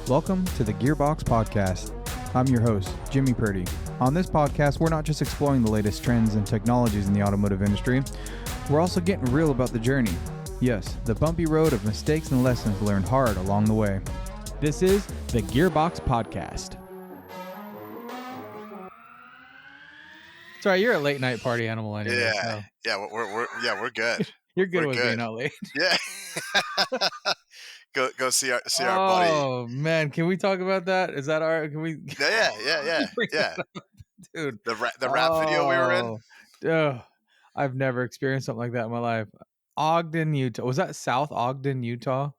Welcome to the Gearbox Podcast. I'm your host, Jimmy Purdy. On this podcast, we're not just exploring the latest trends and technologies in the automotive industry, we're also getting real about the journey. Yes, the bumpy road of mistakes and lessons learned hard along the way. This is the Gearbox Podcast. It's all right, you're a late night party animal anyway. We're good. You're good We're with good. being out late. Yeah. Go see our buddy. Oh man, can we talk about that? Is that all right? Can we? Yeah. Dude, The rap video we were in. I've never experienced something like that in my life. Ogden, Utah. Was that South Ogden, Utah?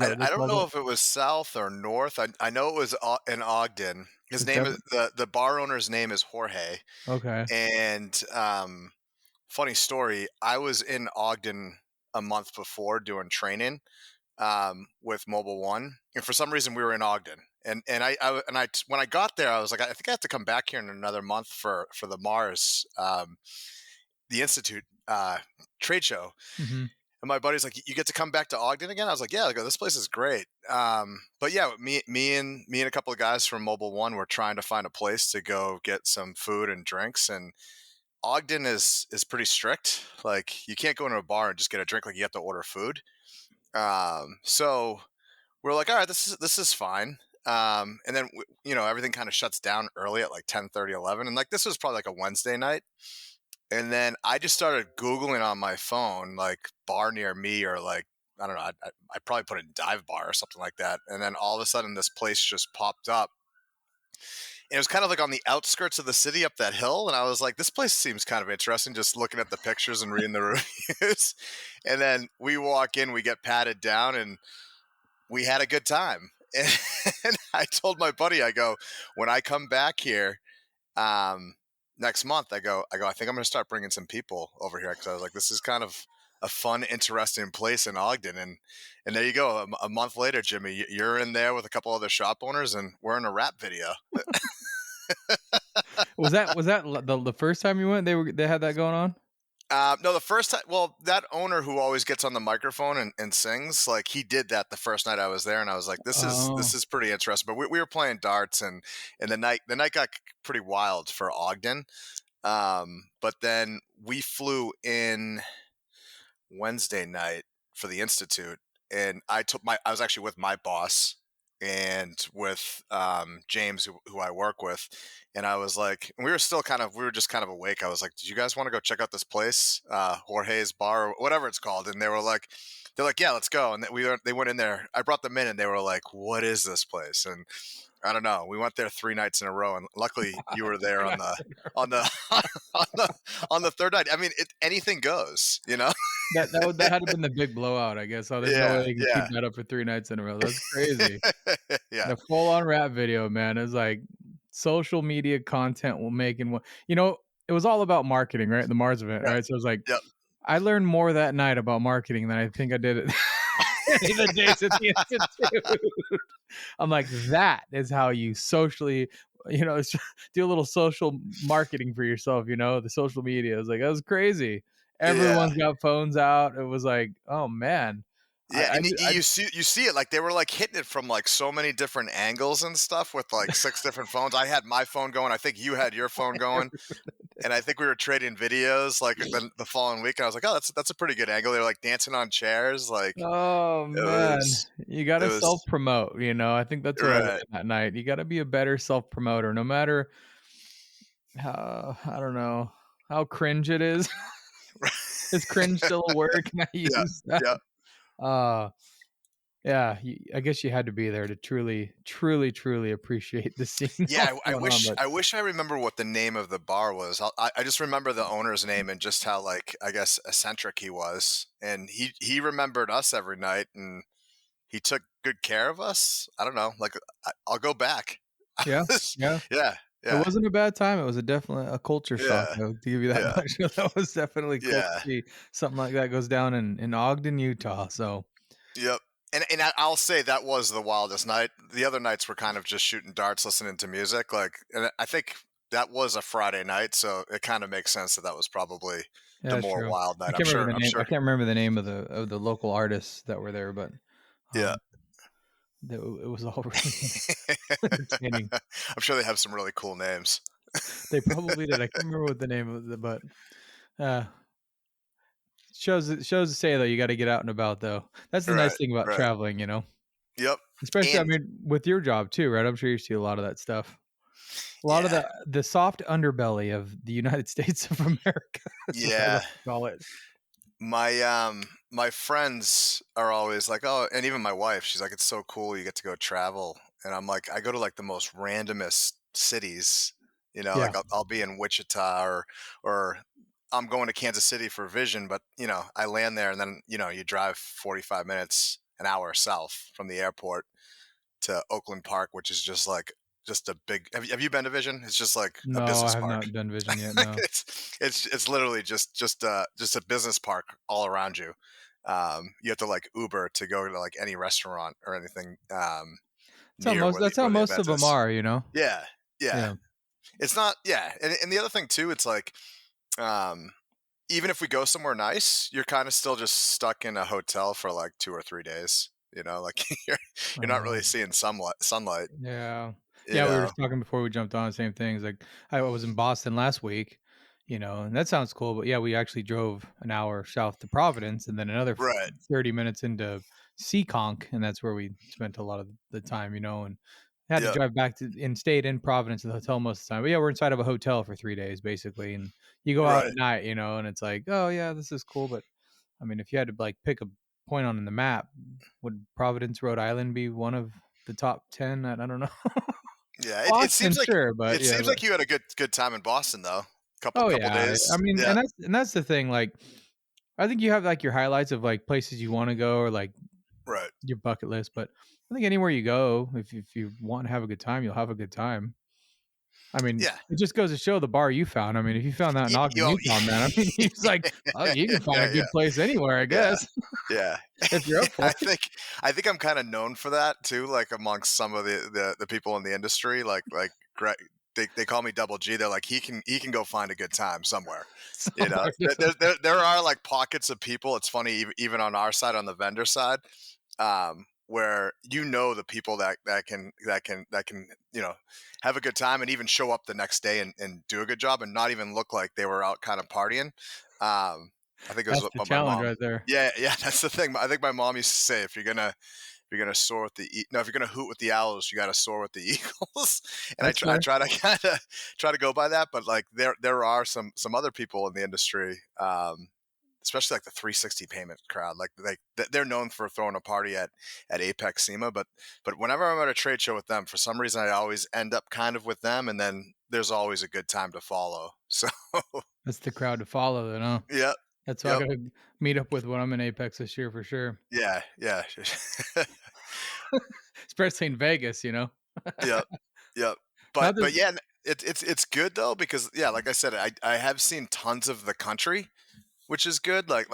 I don't know if it was south or north. I know it was in Ogden. His name is the bar owner's name is Jorge. Okay. And funny story, I was in Ogden a month before doing training with Mobile One, and for some reason we were in Ogden. And I when I got there, I was like, I think I have to come back here in another month for the Mars, the Institute trade show. Mm-hmm. And my buddy's like, you get to come back to Ogden again? I was like, yeah. I go, this place is great. But yeah, me and a couple of guys from Mobile One were trying to find a place to go get some food and drinks. And Ogden is pretty strict. Like, you can't go into a bar and just get a drink. Like, you have to order food. So we're like, all right, this is fine. And then everything kind of shuts down early at like 10:30, 11. And like, this was probably like a Wednesday night. And then I just started Googling on my phone, like bar near me, or like, I don't know, I probably put in dive bar or something like that. And then all of a sudden this place just popped up. And it was kind of like on the outskirts of the city up that hill. And I was like, this place seems kind of interesting, just looking at the pictures and reading the reviews. And then we walk in, we get patted down, and we had a good time. And I told my buddy, I go, when I come back here, next month, I think I'm going to start bringing some people over here, because I was like, this is kind of a fun, interesting place in Ogden. And there you go. A month later, Jimmy, you're in there with a couple other shop owners, and we're in a rap video. Was that the first time you went? They had that going on? No, the first time. Well, that owner who always gets on the microphone and sings, like, he did that the first night I was there, and I was like, this is pretty interesting. But we were playing darts, and the night got pretty wild for Ogden. But then we flew in Wednesday night for the Institute, and I was actually with my boss and with James, who I work with. And I was like, we were just kind of awake. I was like, did you guys want to go check out this place, Jorge's bar, or whatever it's called? And they're like, yeah, let's go. And they went in there. I brought them in, and they were like, what is this place? And I don't know. We went there 3 nights in a row, and luckily you were there on the third night. I mean, anything goes, That had to been the big blowout, I guess. So there's no way they can keep that up for 3 nights in a row. That's crazy. Yeah, the full-on rap video, man. It's like social media content will make, and it was all about marketing, right? The Mars event, right? So it was like, I learned more that night about marketing than I think I did any of the days at the Institute. I'm like, that is how you socially, do a little social marketing for yourself. The social media. It's like, that was crazy. Everyone's got phones out. It was like, oh man. Yeah, you see it, like they were like hitting it from like so many different angles and stuff with like 6 different phones. I had my phone going. I think you had your phone going, and I think we were trading videos like the following week. And I was like, oh, that's a pretty good angle. They were like dancing on chairs, like. Oh man, you got to self promote. I think that's what I did that night. You got to be a better self promoter, no matter how, I don't know, how cringe it is. Is cringe still a word? Can I use that? Yeah. I guess you had to be there to truly appreciate the scene. Yeah, I wish I remember what the name of the bar was. I just remember the owner's name and just how, like, I guess eccentric he was, and he remembered us every night, and he took good care of us. I don't know, like, I'll go back. Yeah. It wasn't a bad time. It was definitely a culture shock, to give you that much. That was definitely cool to see something like that goes down in Ogden, Utah. So, yep. And I'll say that was the wildest night. The other nights were kind of just shooting darts, listening to music. Like, and I think that was a Friday night, so it kind of makes sense that was probably Yeah, the that's more true. wild I night. I'm can't remember sure. the I'm name. I sure. can't remember the name of the local artists that were there, but Yeah. um, it was all really entertaining. I'm sure they have some really cool names. They probably did. I can't remember what the name of the, but uh, shows to say though you got to get out and about though. That's the nice Right. thing about Right. traveling, you know. Yep. Especially, I And mean, with your job too, right? I'm sure you see a lot of that stuff. A lot of yeah. the soft underbelly of the United States of America. That's what I Yeah. like to call it. My friends are always like, oh, and even my wife, she's like, it's so cool you get to go travel. And I'm like, I go to like the most randomest cities, Yeah. like I'll be in Wichita or I'm going to Kansas City for Vision, but I land there and then, you drive 45 minutes, an hour south from the airport to Oakland Park, which is just a big, have you been to Vision? It's just like a No, I business have park. not done Vision yet. No. It's literally just a business park all around you. You have to like Uber to go to like any restaurant or anything near That's how where the most event of them is. are, you know. Yeah, yeah. Yeah. It's not. Yeah, and the other thing too, it's like um, even if we go somewhere nice, you're kind of still just stuck in a hotel for like 2 or 3 days. Like you're not really Oh. seeing sunlight. Yeah. You Yeah, we were know, just talking before we jumped on, same things. Like I was in Boston last week, and that sounds cool, but yeah, we actually drove an hour south to Providence and then another right? 30 minutes into Seekonk, and that's where we spent a lot of the time, and had to Yep. drive back to and stayed in Providence in the hotel most of the time. But yeah, we're inside of a hotel for 3 days basically, and you go out Right. at night, and it's like, oh yeah, this is cool, but I mean, if you had to like pick a point on the map, would Providence, Rhode Island be one of the top 10? I don't know. Yeah. It Boston, seems like sure, but it yeah, seems but like you had a good time in Boston though. Couple oh couple yeah, I days. mean, Yeah. and that's the thing. Like, I think you have like your highlights of like places you want to go or like Right. your bucket list. But I think anywhere you go, if you want to have a good time, you'll have a good time. I mean, Yeah. it just goes to show the bar you found. I mean, if you found that in Ogden, Oh, Utah, man, I mean, he's like, oh, you can find a yeah. good place anywhere, I Yeah. guess, Yeah. if you're Yeah. up for it. I think I'm kind of known for that too, like amongst some of the people in the industry, like Greg, they call me Double G. They're like, he can go find a good time somewhere. Somewhere just There are like pockets of people. It's funny, even on our side, on the vendor side, where the people that can have a good time and even show up the next day and do a good job and not even look like they were out kind of partying. I think it was that's the what my challenge mom. right there. Yeah, yeah, that's the thing. I think my mom used to say, if you're gonna soar with if you're gonna hoot with the owls, you got to soar with the eagles. And That's I fair. try to kind of try to go by that, but like there are some other people in the industry, especially like the 360 payment crowd. Like they're known for throwing a party at Apex SEMA, but whenever I'm at a trade show with them, for some reason I always end up kind of with them, and then there's always a good time to follow. So That's the crowd to follow, then, huh? yeah, That's who I yep, gotta meet up with when I'm in Apex this year for sure. yeah, yeah, Especially in Vegas. yep, yep. Not But this yeah, it's good though, because yeah, like I said, I have seen tons of the country, which is good. Like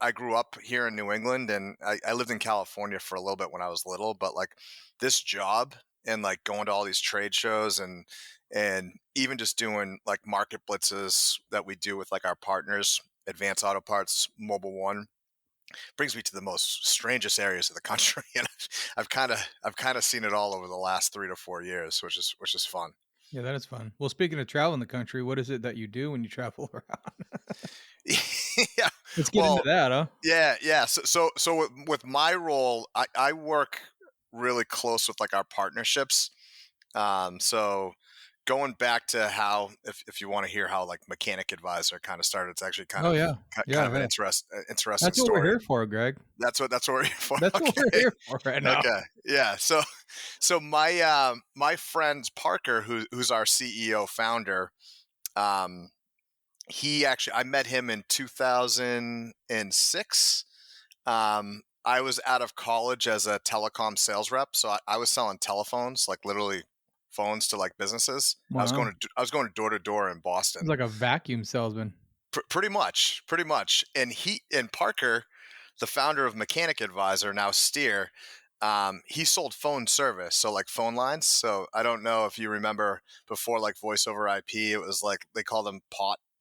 I grew up here in New England, and I lived in California for a little bit when I was little. But like this job and like going to all these trade shows and even just doing like market blitzes that we do with like our partners, Advanced Auto Parts, Mobile One, brings me to the most strangest areas of the country, and I've kind of seen it all over the last 3 to 4 years, which is fun. Yeah, that is fun. Well, speaking of traveling the country, what is it that you do when you travel around? Yeah. Let's get into Well, that, huh? yeah. So with my role, I work really close with like our partnerships. So going back to how, if you want to hear how like Mechanic Advisor kind of started, it's actually Oh, yeah. kind Yeah, of an yeah. interesting That's what we're story. here for, Greg. That's what we're here for. That's what we're Okay. here for right now. Okay. Yeah. So my friend Parker, who's our CEO founder, um, I met him in 2006. I was out of college as a telecom sales rep, so I was selling telephones, like literally phones to like businesses. Wow. I was going door to door in It's Boston. like a vacuum salesman. Pretty much. And Parker the founder of Mechanic Advisor, now Steer, he sold phone service, so like phone lines. So I don't know if you remember before, like voice over IP, it was like they called them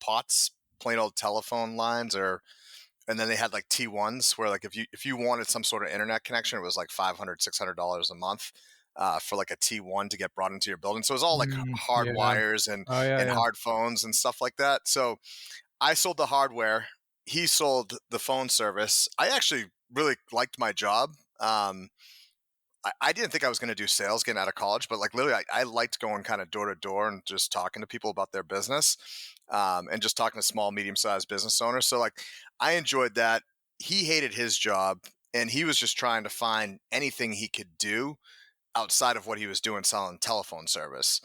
pots, plain old telephone lines, and then they had like T1s where like if you wanted some sort of internet connection, it was like $500-$600 a month. For like a T1 to get brought into your building. So it was all like hard Yeah. wires and Oh, yeah. hard phones and stuff like that. So I sold the hardware. He sold the phone service. I actually really liked my job. I didn't think I was going to do sales getting out of college, but like literally, I liked going kind of door to door and just talking to people about their business, and just talking to small, medium sized business owners. So like, I enjoyed that. He hated his job, and he was just trying to find anything he could do outside of what he was doing selling telephone service.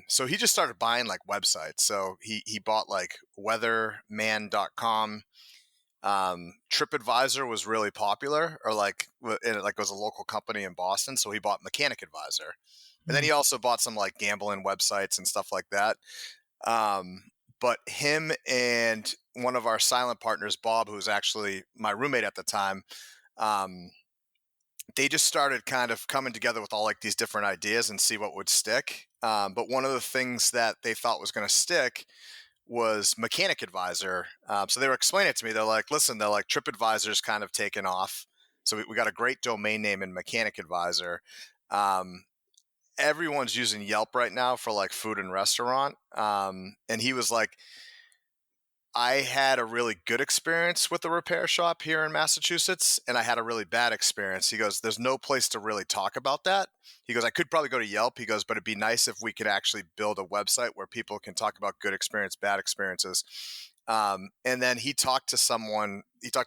So he just started buying like websites. So he bought like weatherman.com. TripAdvisor was really popular, or like it was a local company in Boston. So he bought Mechanic Advisor. And then he also bought some like gambling websites and stuff like that. But him and one of our silent partners, Bob, who was actually my roommate at the time, they just started kind of coming together with all like these different ideas and see what would stick. But one of the things that they thought was going to stick was Mechanic Advisor. So they were explaining it to me. They're like, listen, they're like TripAdvisor's kind of taken off. So we got a great domain name in Mechanic Advisor. Everyone's using Yelp right now for like food and restaurant. And he was like, I had a really good experience with the repair shop here in Massachusetts, and I had a really bad experience. He goes, there's no place to really talk about that. He goes, I could probably go to Yelp. He goes, but it'd be nice if we could actually build a website where people can talk about good experience, bad experiences. And then he talked to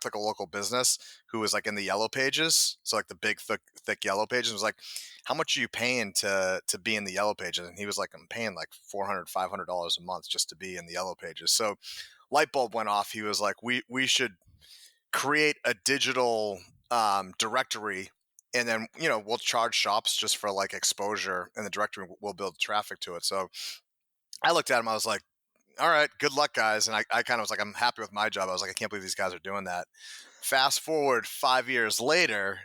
like a local business who was like in the yellow pages. So like the big, thick yellow pages. And was like, how much are you paying to be in the yellow pages? And he was like, I'm paying like $400-$500 a month just to be in the yellow pages. So light bulb went off. He was like, we should create a digital directory, and then we'll charge shops just for like exposure, and the directory will build traffic to it. So I looked at him, I was like, all right, good luck, guys. And I kind of was like, I'm happy with my job. I was like, I can't believe these guys are doing that. Fast forward 5 years later,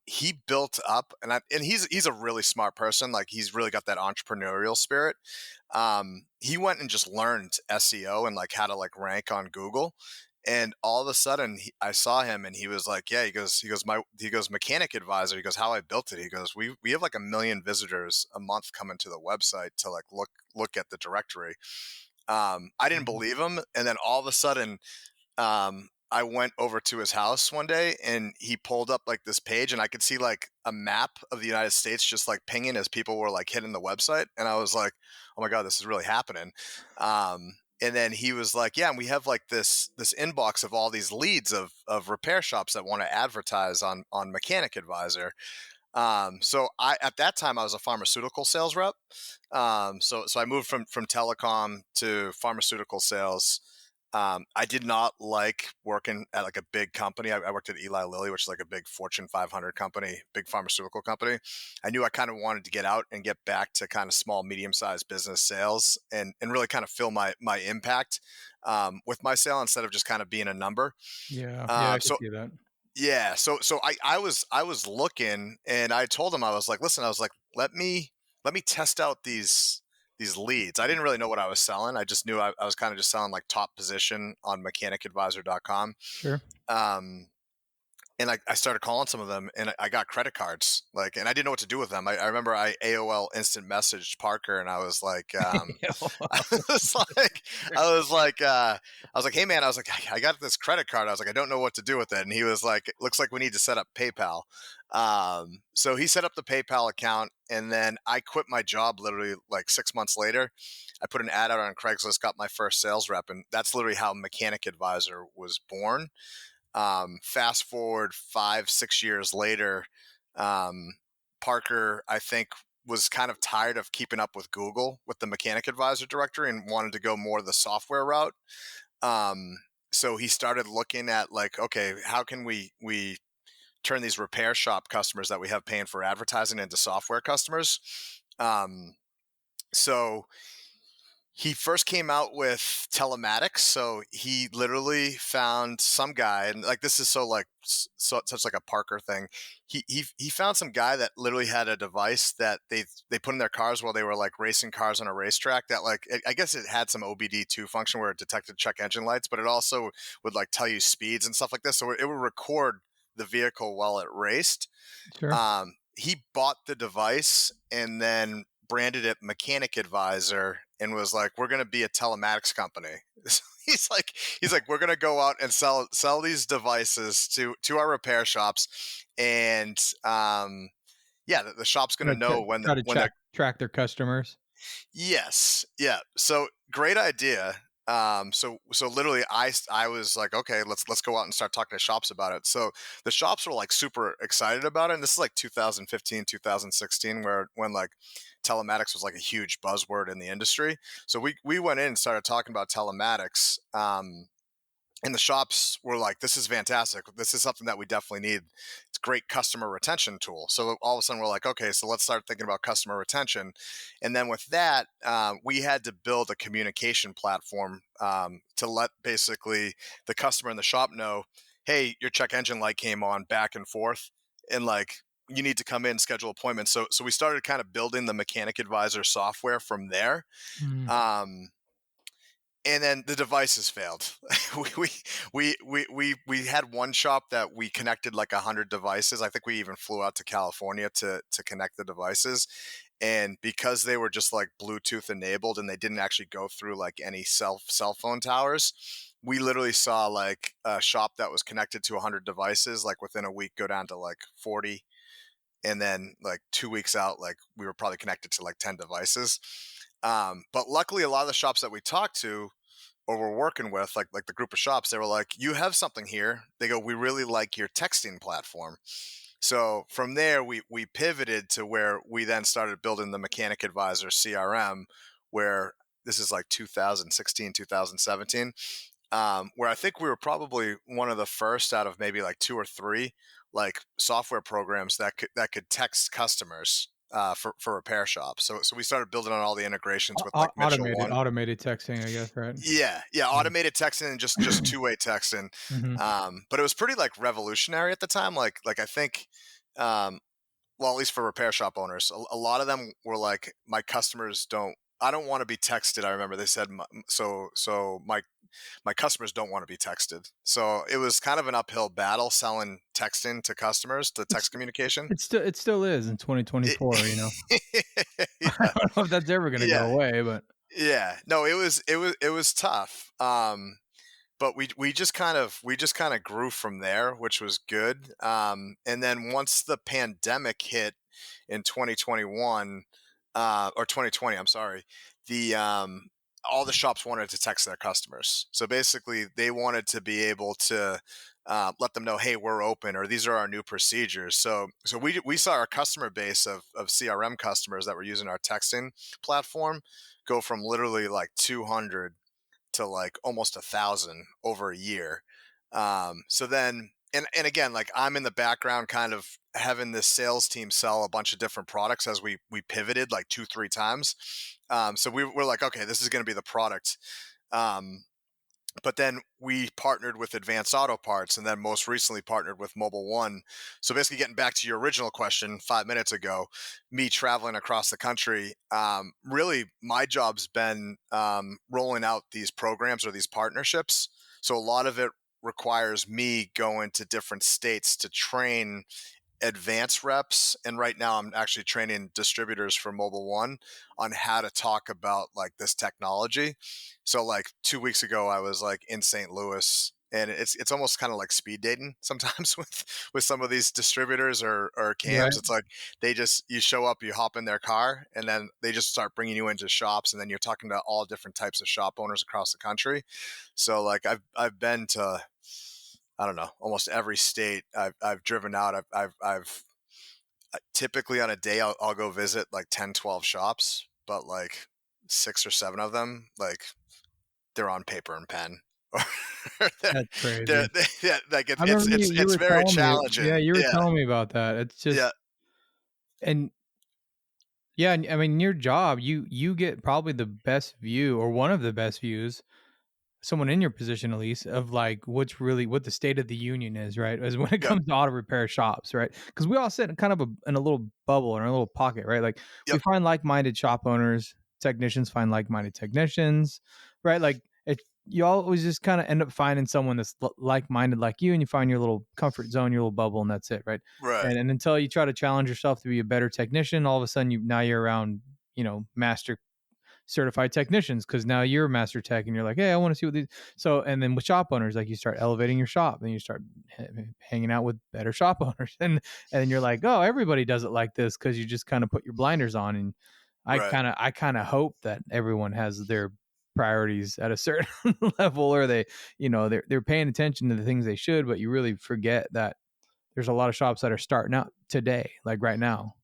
he built up, and he's a really smart person. Like he's really got that entrepreneurial spirit. He went and just learned SEO and like how to like rank on Google. And all of a sudden I saw him, and he was like, yeah, he goes, Mechanic Advisor. He goes, how I built it. He goes, we have like 1 million visitors a month coming to the website to like look at the directory. I didn't believe him. And then all of a sudden, I went over to his house one day, and he pulled up like this page, and I could see like a map of the United States just like pinging as people were like hitting the website. And I was like, oh my God, this is really happening. And then he was like, yeah, and we have like this inbox of all these leads of repair shops that want to advertise on Mechanic Advisor. So at that time I was a pharmaceutical sales rep. So I moved from telecom to pharmaceutical sales. I did not like working at like a big company. I worked at Eli Lilly, which is like a big Fortune 500 company, big pharmaceutical company. I knew I kind of wanted to get out and get back to kind of small, medium-sized business sales, and really kind of feel my impact with my sale instead of just kind of being a number. Yeah, I can see that. Yeah, so I was looking, and I told him, I was like, listen, I was like, let me test out these leads. I didn't really know what I was selling. I just knew I was kind of just selling like top position on mechanicadvisor.com. Sure. And I started calling some of them, and I got credit cards, like, and I didn't know what to do with them. I remember I AOL instant messaged Parker, and I was like, I was like, hey man, I was like, I got this credit card. I was like, I don't know what to do with it. And he was like, looks like we need to set up PayPal. So he set up the PayPal account, and then I quit my job literally like 6 months later. I put an ad out on Craigslist, got my first sales rep, and that's literally how Mechanic Advisor was born. Fast forward 5-6 years later, Parker, I think, was kind of tired of keeping up with Google with the Mechanic Advisor directory and wanted to go more the software route. So he started looking at like, okay, how can we turn these repair shop customers that we have paying for advertising into software customers? So He first came out with telematics, so he literally found some guy, and like this is such like a Parker thing. He found some guy that literally had a device that they put in their cars while they were like racing cars on a racetrack. That like I guess it had some OBD2 function where it detected check engine lights, but it also would like tell you speeds and stuff like this. So it would record the vehicle while it raced. Sure. He bought the device and then branded it Mechanic Advisor and was like, we're going to be a telematics company. he's like, we're going to go out and sell these devices to our repair shops. And, the shop's going to know when they track their customers. Yes. Yeah. So great idea. So literally I was like, okay, let's go out and start talking to shops about it. So the shops were like super excited about it. And this is like 2015, 2016, when like telematics was like a huge buzzword in the industry. So we went in and started talking about telematics. And the shops were like, this is fantastic. This is something that we definitely need. It's a great customer retention tool. So all of a sudden we're like, okay, so let's start thinking about customer retention. And then with that, we had to build a communication platform to let basically the customer in the shop know, hey, your check engine light came on, back and forth. And like, you need to come in, schedule appointments. So we started kind of building the Mechanic Advisor software from there. And then the devices failed. we had one shop that we connected like 100 devices. I think we even flew out to California to connect the devices. And because they were just like Bluetooth enabled and they didn't actually go through like any cell phone towers, we literally saw like a shop that was connected to 100 devices, like within a week go down to like 40. And then like 2 weeks out, like we were probably connected to like 10 devices. But luckily, a lot of the shops that we talked to or we're working with, like the group of shops, they were like, you have something here. They go, we really like your texting platform. So from there, we pivoted to where we then started building the Mechanic Advisor CRM, where this is like 2016, 2017, where I think we were probably one of the first out of maybe like 2 or 3 like software programs that could text customers for repair shops. So we started building on all the integrations with like automated texting, I guess, right? Yeah, automated texting and just two-way texting. But it was pretty like revolutionary at the time. Like I think, well, at least for repair shop owners, a lot of them were like, my customers I don't want to be texted. I remember they said, my customers don't want to be texted. So it was kind of an uphill battle selling texting to customers, the text communication. It still is in 2024, you know. I don't know if that's ever going to go away, but no, it was tough. But we just kind of grew from there, which was good. And then once the pandemic hit in 2021, or 2020, I'm sorry, all the shops wanted to text their customers. So basically they wanted to be able to let them know, hey, we're open, or these are our new procedures. So we saw our customer base of CRM customers that were using our texting platform go from literally like 200 to like almost 1,000 over a year. So then, and again, like I'm in the background kind of having this sales team sell a bunch of different products as we pivoted like 2-3 times. So we're like, okay, this is going to be the product. But then we partnered with Advanced Auto Parts, and then most recently partnered with Mobile One. So basically getting back to your original question 5 minutes ago, me traveling across the country, really my job's been rolling out these programs or these partnerships. So a lot of it requires me going to different states to train advanced reps, and right now I'm actually training distributors for Mobile One on how to talk about like this technology. So like 2 weeks ago I was like in St. Louis, and it's almost kind of like speed dating sometimes with some of these distributors or cams. Right. It's like you show up, you hop in their car, and then they just start bringing you into shops, and then you're talking to all different types of shop owners across the country. So like I've been to, I don't know, almost every state I've driven out. I've typically on a day I'll go visit like 10, 12 shops, but like 6 or 7 of them, like they're on paper and pen. That's crazy. Like it's very challenging. You were telling me about that. It's just, and Yeah, and I mean, your job, you get probably the best view or one of the best views, someone in your position at least, of like what the state of the union is, right? As when it Yep. comes to auto repair shops, right? Because we all sit in kind of in a little bubble in our little pocket, right? Like we Yep. find like-minded shop owners, technicians find like-minded technicians, right? Like you always just kind of end up finding someone that's like-minded like you, and you find your little comfort zone, your little bubble, and that's it, right? Right. And until you try to challenge yourself to be a better technician, all of a sudden you're around, master certified technicians, because now you're a master tech and you're like, hey, I want to see what these. So, and then with shop owners, like you start elevating your shop and you start hanging out with better shop owners, and then you're like, oh, everybody does it like this, because you just kind of put your blinders on. And Right. I kind of hope that everyone has their priorities at a certain level, or they're paying attention to the things they should, but you really forget that there's a lot of shops that are starting out today, like right now,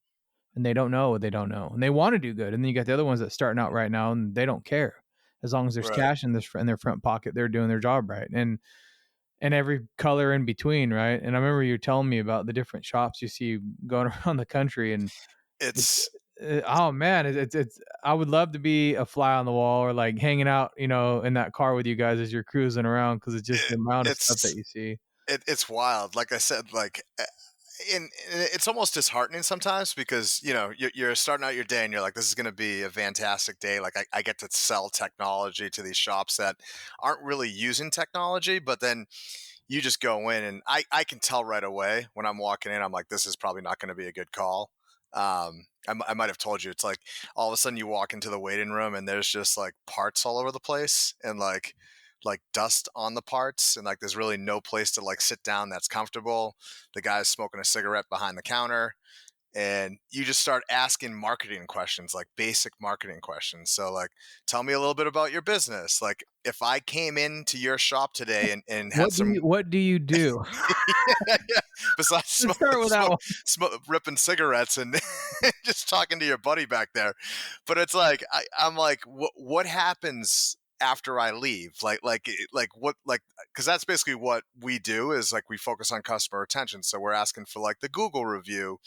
and they don't know what they don't know, and they want to do good. And then you got the other ones that starting out right now, and they don't care. As long as there's Right. cash in their front pocket, they're doing their job right. And every color in between, right? And I remember you telling me about the different shops you see going around the country, and It's oh man, it's I would love to be a fly on the wall, or like hanging out, in that car with you guys as you're cruising around, because it's just the amount of stuff that it's you see. it's wild. Like I said, like and it's almost disheartening sometimes, because you're starting out your day and you're like, this is going to be a fantastic day. Like I get to sell technology to these shops that aren't really using technology, but then you just go in and I can tell right away when I'm walking in, I'm like, this is probably not going to be a good call. I might have told you, it's like all of a sudden you walk into the waiting room and there's just like parts all over the place, and like dust on the parts, and like there's really no place to like sit down that's comfortable. The guy's smoking a cigarette behind the counter, and you just start asking marketing questions, like basic marketing questions. So like, tell me a little bit about your business. Like if I came into your shop today and had some What do you do? yeah, yeah, besides Let's start with that one. ripping cigarettes and just talking to your buddy back there. But it's like I'm like, what happens after I leave? Like what, like, because that's basically what we do, is like we focus on customer retention. So we're asking for like the Google review.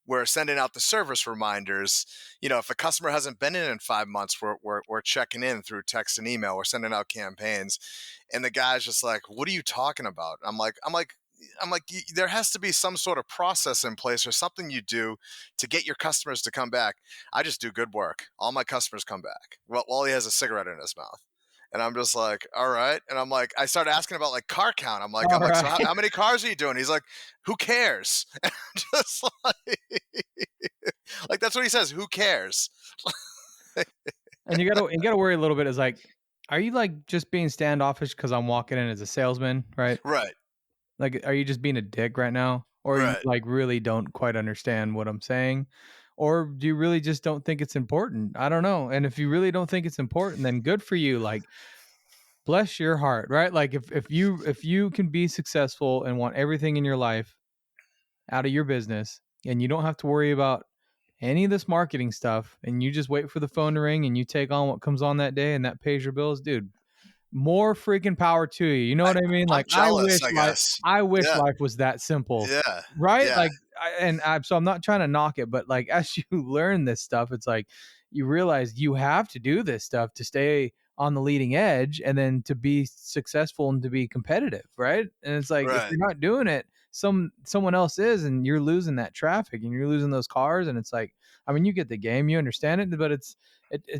We're sending out the service reminders. If a customer hasn't been in 5 months, we're checking in through text and email. We're sending out campaigns, and the guy's just like, "What are you talking about?" I'm like, there has to be some sort of process in place or something you do to get your customers to come back. I just do good work. All my customers come back. Well, while he has a cigarette in his mouth. And I'm just like, all right. And I'm like, I started asking about like car count. I'm All like, so right. how many cars are you doing? He's like, who cares? And I'm just like that's what he says. Who cares? And you gotta worry a little bit, is like, are you like just being standoffish because I'm walking in as a salesman, right? Right. Like, are you just being a dick right now? Or you Right. like really don't quite understand what I'm saying? Or do you really just don't think it's important? I don't know. And if you really don't think it's important, then good for you. Like, bless your heart, right? Like if you can be successful and want everything in your life out of your business, and you don't have to worry about any of this marketing stuff, and you just wait for the phone to ring and you take on what comes on that day and that pays your bills, dude, more freaking power to you. You know I, what I mean? I'm Like jealous, I guess. I wish Yeah. life was that simple, Yeah. right? Yeah. Like, so I'm not trying to knock it, but like as you learn this stuff, it's like you realize you have to do this stuff to stay on the leading edge, and then to be successful and to be competitive, right? And it's like, if Right. you're not doing it, someone else is, and you're losing that traffic and you're losing those cars. And it's like, I mean, you get the game, you understand it, but it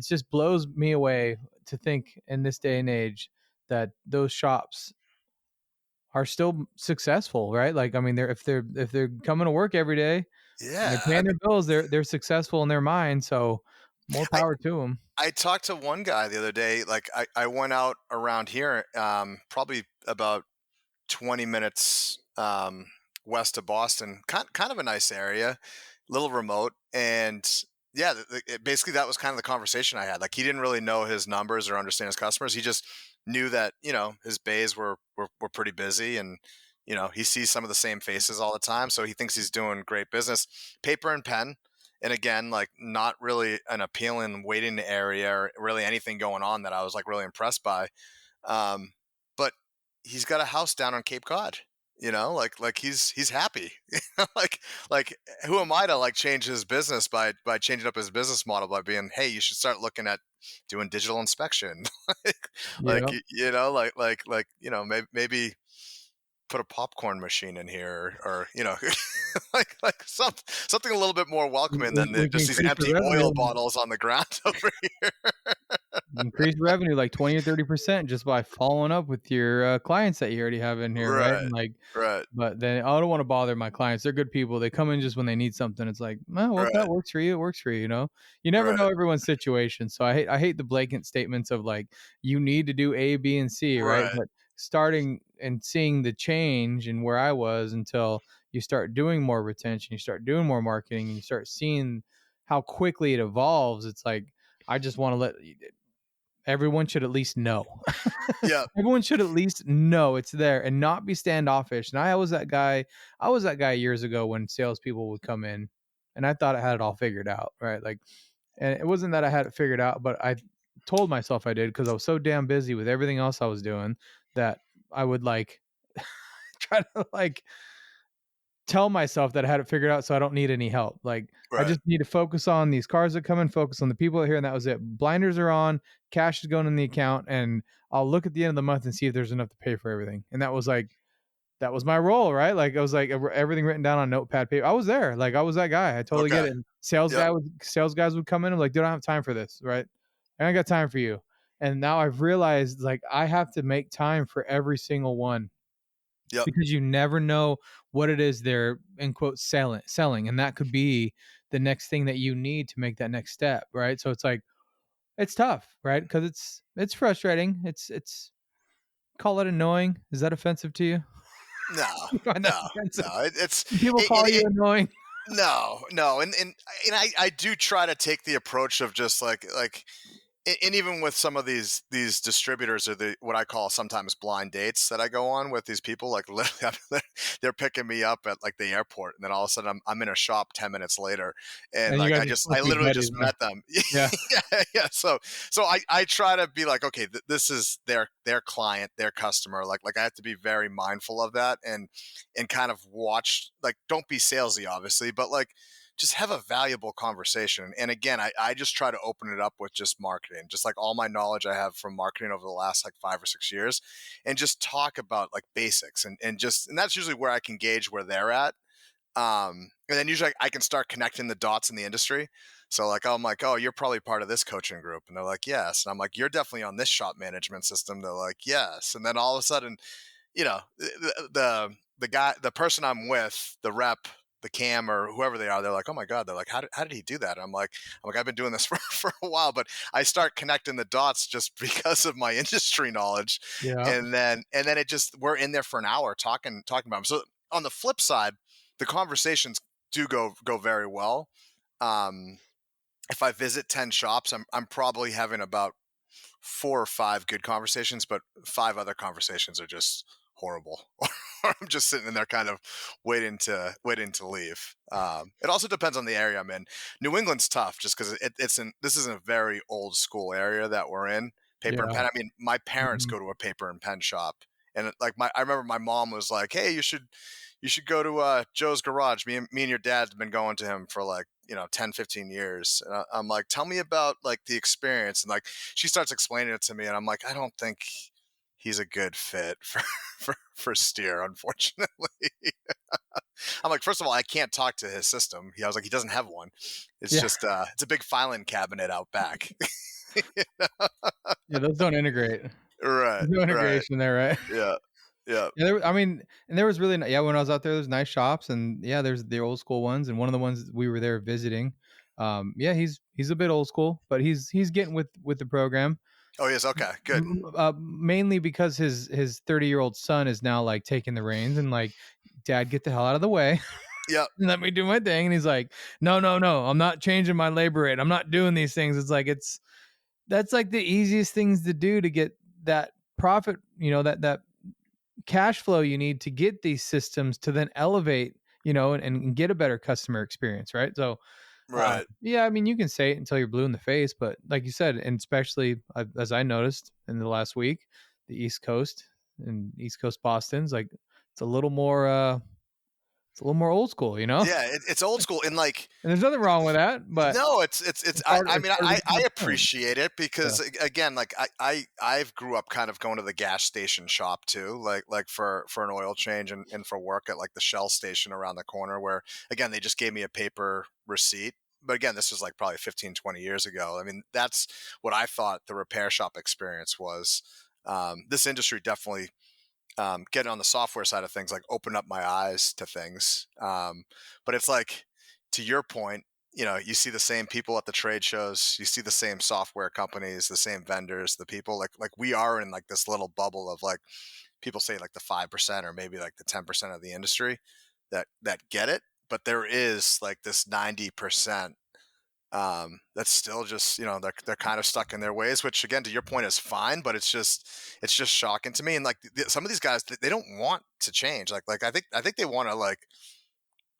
just blows me away to think in this day and age that those shops are still successful, right? Like, I mean, if they're coming to work every day and they're Yeah. paying their bills, they're successful in their mind. So more I, power to them. I talked to one guy the other day. Like I went out around here, probably about 20 minutes west of Boston, kind of a nice area, little remote. And yeah, basically that was kind of the conversation I had. Like he didn't really know his numbers or understand his customers. He just knew that, his bays were pretty busy, and, he sees some of the same faces all the time. So he thinks he's doing great business, paper and pen. And again, like not really an appealing waiting area or really anything going on that I was like really impressed by. But he's got a house down on Cape Cod, like he's happy. Like who am I to like change his business by changing up his business model by being, hey, you should start looking at doing digital inspection. like, Yeah. maybe put a popcorn machine in here, or like something a little bit more welcoming than We can just these increase the empty revenue. oil bottles on the ground over here. Increase revenue like 20 or 30% just by following up with your clients that you already have in here, right? And like, Right. but then I don't want to bother my clients. They're good people. They come in just when they need something. It's like, well, if that Right. works for you, it works for you. You never Right. know everyone's situation. So I hate the blanket statements of like you need to do A, B, and C, right? Right. But starting and seeing the change in where I was until you start doing more retention, you start doing more marketing, and you start seeing how quickly it evolves. It's like I just want to let everyone should at least know. Yeah. Everyone should at least know it's there and not be standoffish. And I was that guy. I was that guy years ago when salespeople would come in, and I thought I had it all figured out, right? Like, and it wasn't that I had it figured out, but I told myself I did because I was so damn busy with everything else I was doing that I would like try to like tell myself that I had it figured out so I don't need any help. Like I Right. just need to focus on these cars that come in, focus on the people here, and that was it. Blinders are on, cash is going in the account, and I'll look at the end of the month and see if there's enough to pay for everything. And that was my role, right? Like I was like everything written down on notepad paper. I was there, like I was that guy. I totally get Okay. it. And Yep. sales guys would come in and like, dude, I don't have time for this, right? I ain't got time for you. And now I've realized like I have to make time for every single one Yep. because you never know what it is they're in quote selling, and that could be the next thing that you need to make that next step, right? So it's like it's tough, right? Because it's frustrating. It's call it annoying. Is that offensive to you? No, You find that no, offensive? no. It's People it, call it, you it annoying. no, and I do try to take the approach of just like and even with some of these distributors, or the what I call sometimes blind dates that I go on with these people, like literally they're picking me up at like the airport, and then all of a sudden I'm in a shop 10 minutes later, and And you like guys are supposed I to be literally buddies, just huh? met them. Yeah. Yeah. So I try to be like, okay, this is their client, their customer. Like I have to be very mindful of that, and kind of watch, like, don't be salesy, obviously, but like just have a valuable conversation. And again, I just try to open it up with just marketing, just like all my knowledge I have from marketing over the last like 5 or 6 years, and just talk about like basics, and that's usually where I can gauge where they're at. And then usually I can start connecting the dots in the industry. So like, I'm like, oh, you're probably part of this coaching group. And they're like, yes. And I'm like, you're definitely on this shop management system. They're like, yes. And then all of a sudden, the guy, the person I'm with, the rep, the cam, or whoever they are, they're like, oh my God, they're like, how did he do that? And I'm like, I've been doing this for a while, but I start connecting the dots just because of my industry knowledge. Yeah. And then we're in there for an hour talking about them. So on the flip side, the conversations do go very well. If I visit 10 shops, I'm probably having about 4 or 5 good conversations, but 5 other conversations are just horrible. Or I'm just sitting in there kind of waiting to leave. It also depends on the area I'm in. New England's tough just because this is a very old school area that we're in. Paper and Yeah. pen. I mean, my parents Mhm. go to a paper and pen shop, and I remember my mom was like, "Hey, you should go to Joe's Garage. Me and your dad's been going to him for like 10, 15 years." And I'm like, "Tell me about like the experience." And like she starts explaining it to me, and I'm like, "I don't think he's a good fit for steer, unfortunately." I'm like, first of all, I can't talk to his system. I was like, he doesn't have one. It's Yeah. just it's a big filing cabinet out back. Yeah. Those don't integrate. Right, There's no right. integration there, right? Yeah, yeah. Yeah, I mean, and there was really, yeah, when I was out there, there's nice shops, and yeah, there's the old school ones, and one of the ones we were there visiting, yeah, he's a bit old school, but he's getting with the program, Oh, yes. Okay, good. mainly because his 30-year-old son is now like taking the reins and like, Dad, get the hell out of the way. Yep. Let me do my thing. And he's like, no, I'm not changing my labor rate. I'm not doing these things. It's like that's like the easiest things to do to get that profit, that cash flow you need to get these systems to then elevate, and get a better customer experience, right? So, Right. yeah, I mean, you can say it until you're blue in the face, but like you said, and especially as I noticed in the last week, the East Coast and East Coast Boston's like it's a little more old school, you know? Yeah, it's old school, and like, And there's nothing wrong with that, but no, it's I it's mean, harder to get to I the point. appreciate it because Yeah. again, like I've grew up kind of going to the gas station shop too, like for an oil change and for work at like the Shell station around the corner, where again they just gave me a paper receipt. But again, this was like probably 15, 20 years ago. I mean, that's what I thought the repair shop experience was. This industry definitely, getting on the software side of things, like opened up my eyes to things. But it's like, to your point, you see the same people at the trade shows, you see the same software companies, the same vendors, the people like we are in like this little bubble of like, people say like the 5% or maybe like the 10% of the industry that get it. But there is like this 90%, that's still just, they're kind of stuck in their ways, which again, to your point, is fine, but it's just shocking to me. And like some of these guys, they don't want to change. Like I think they want to like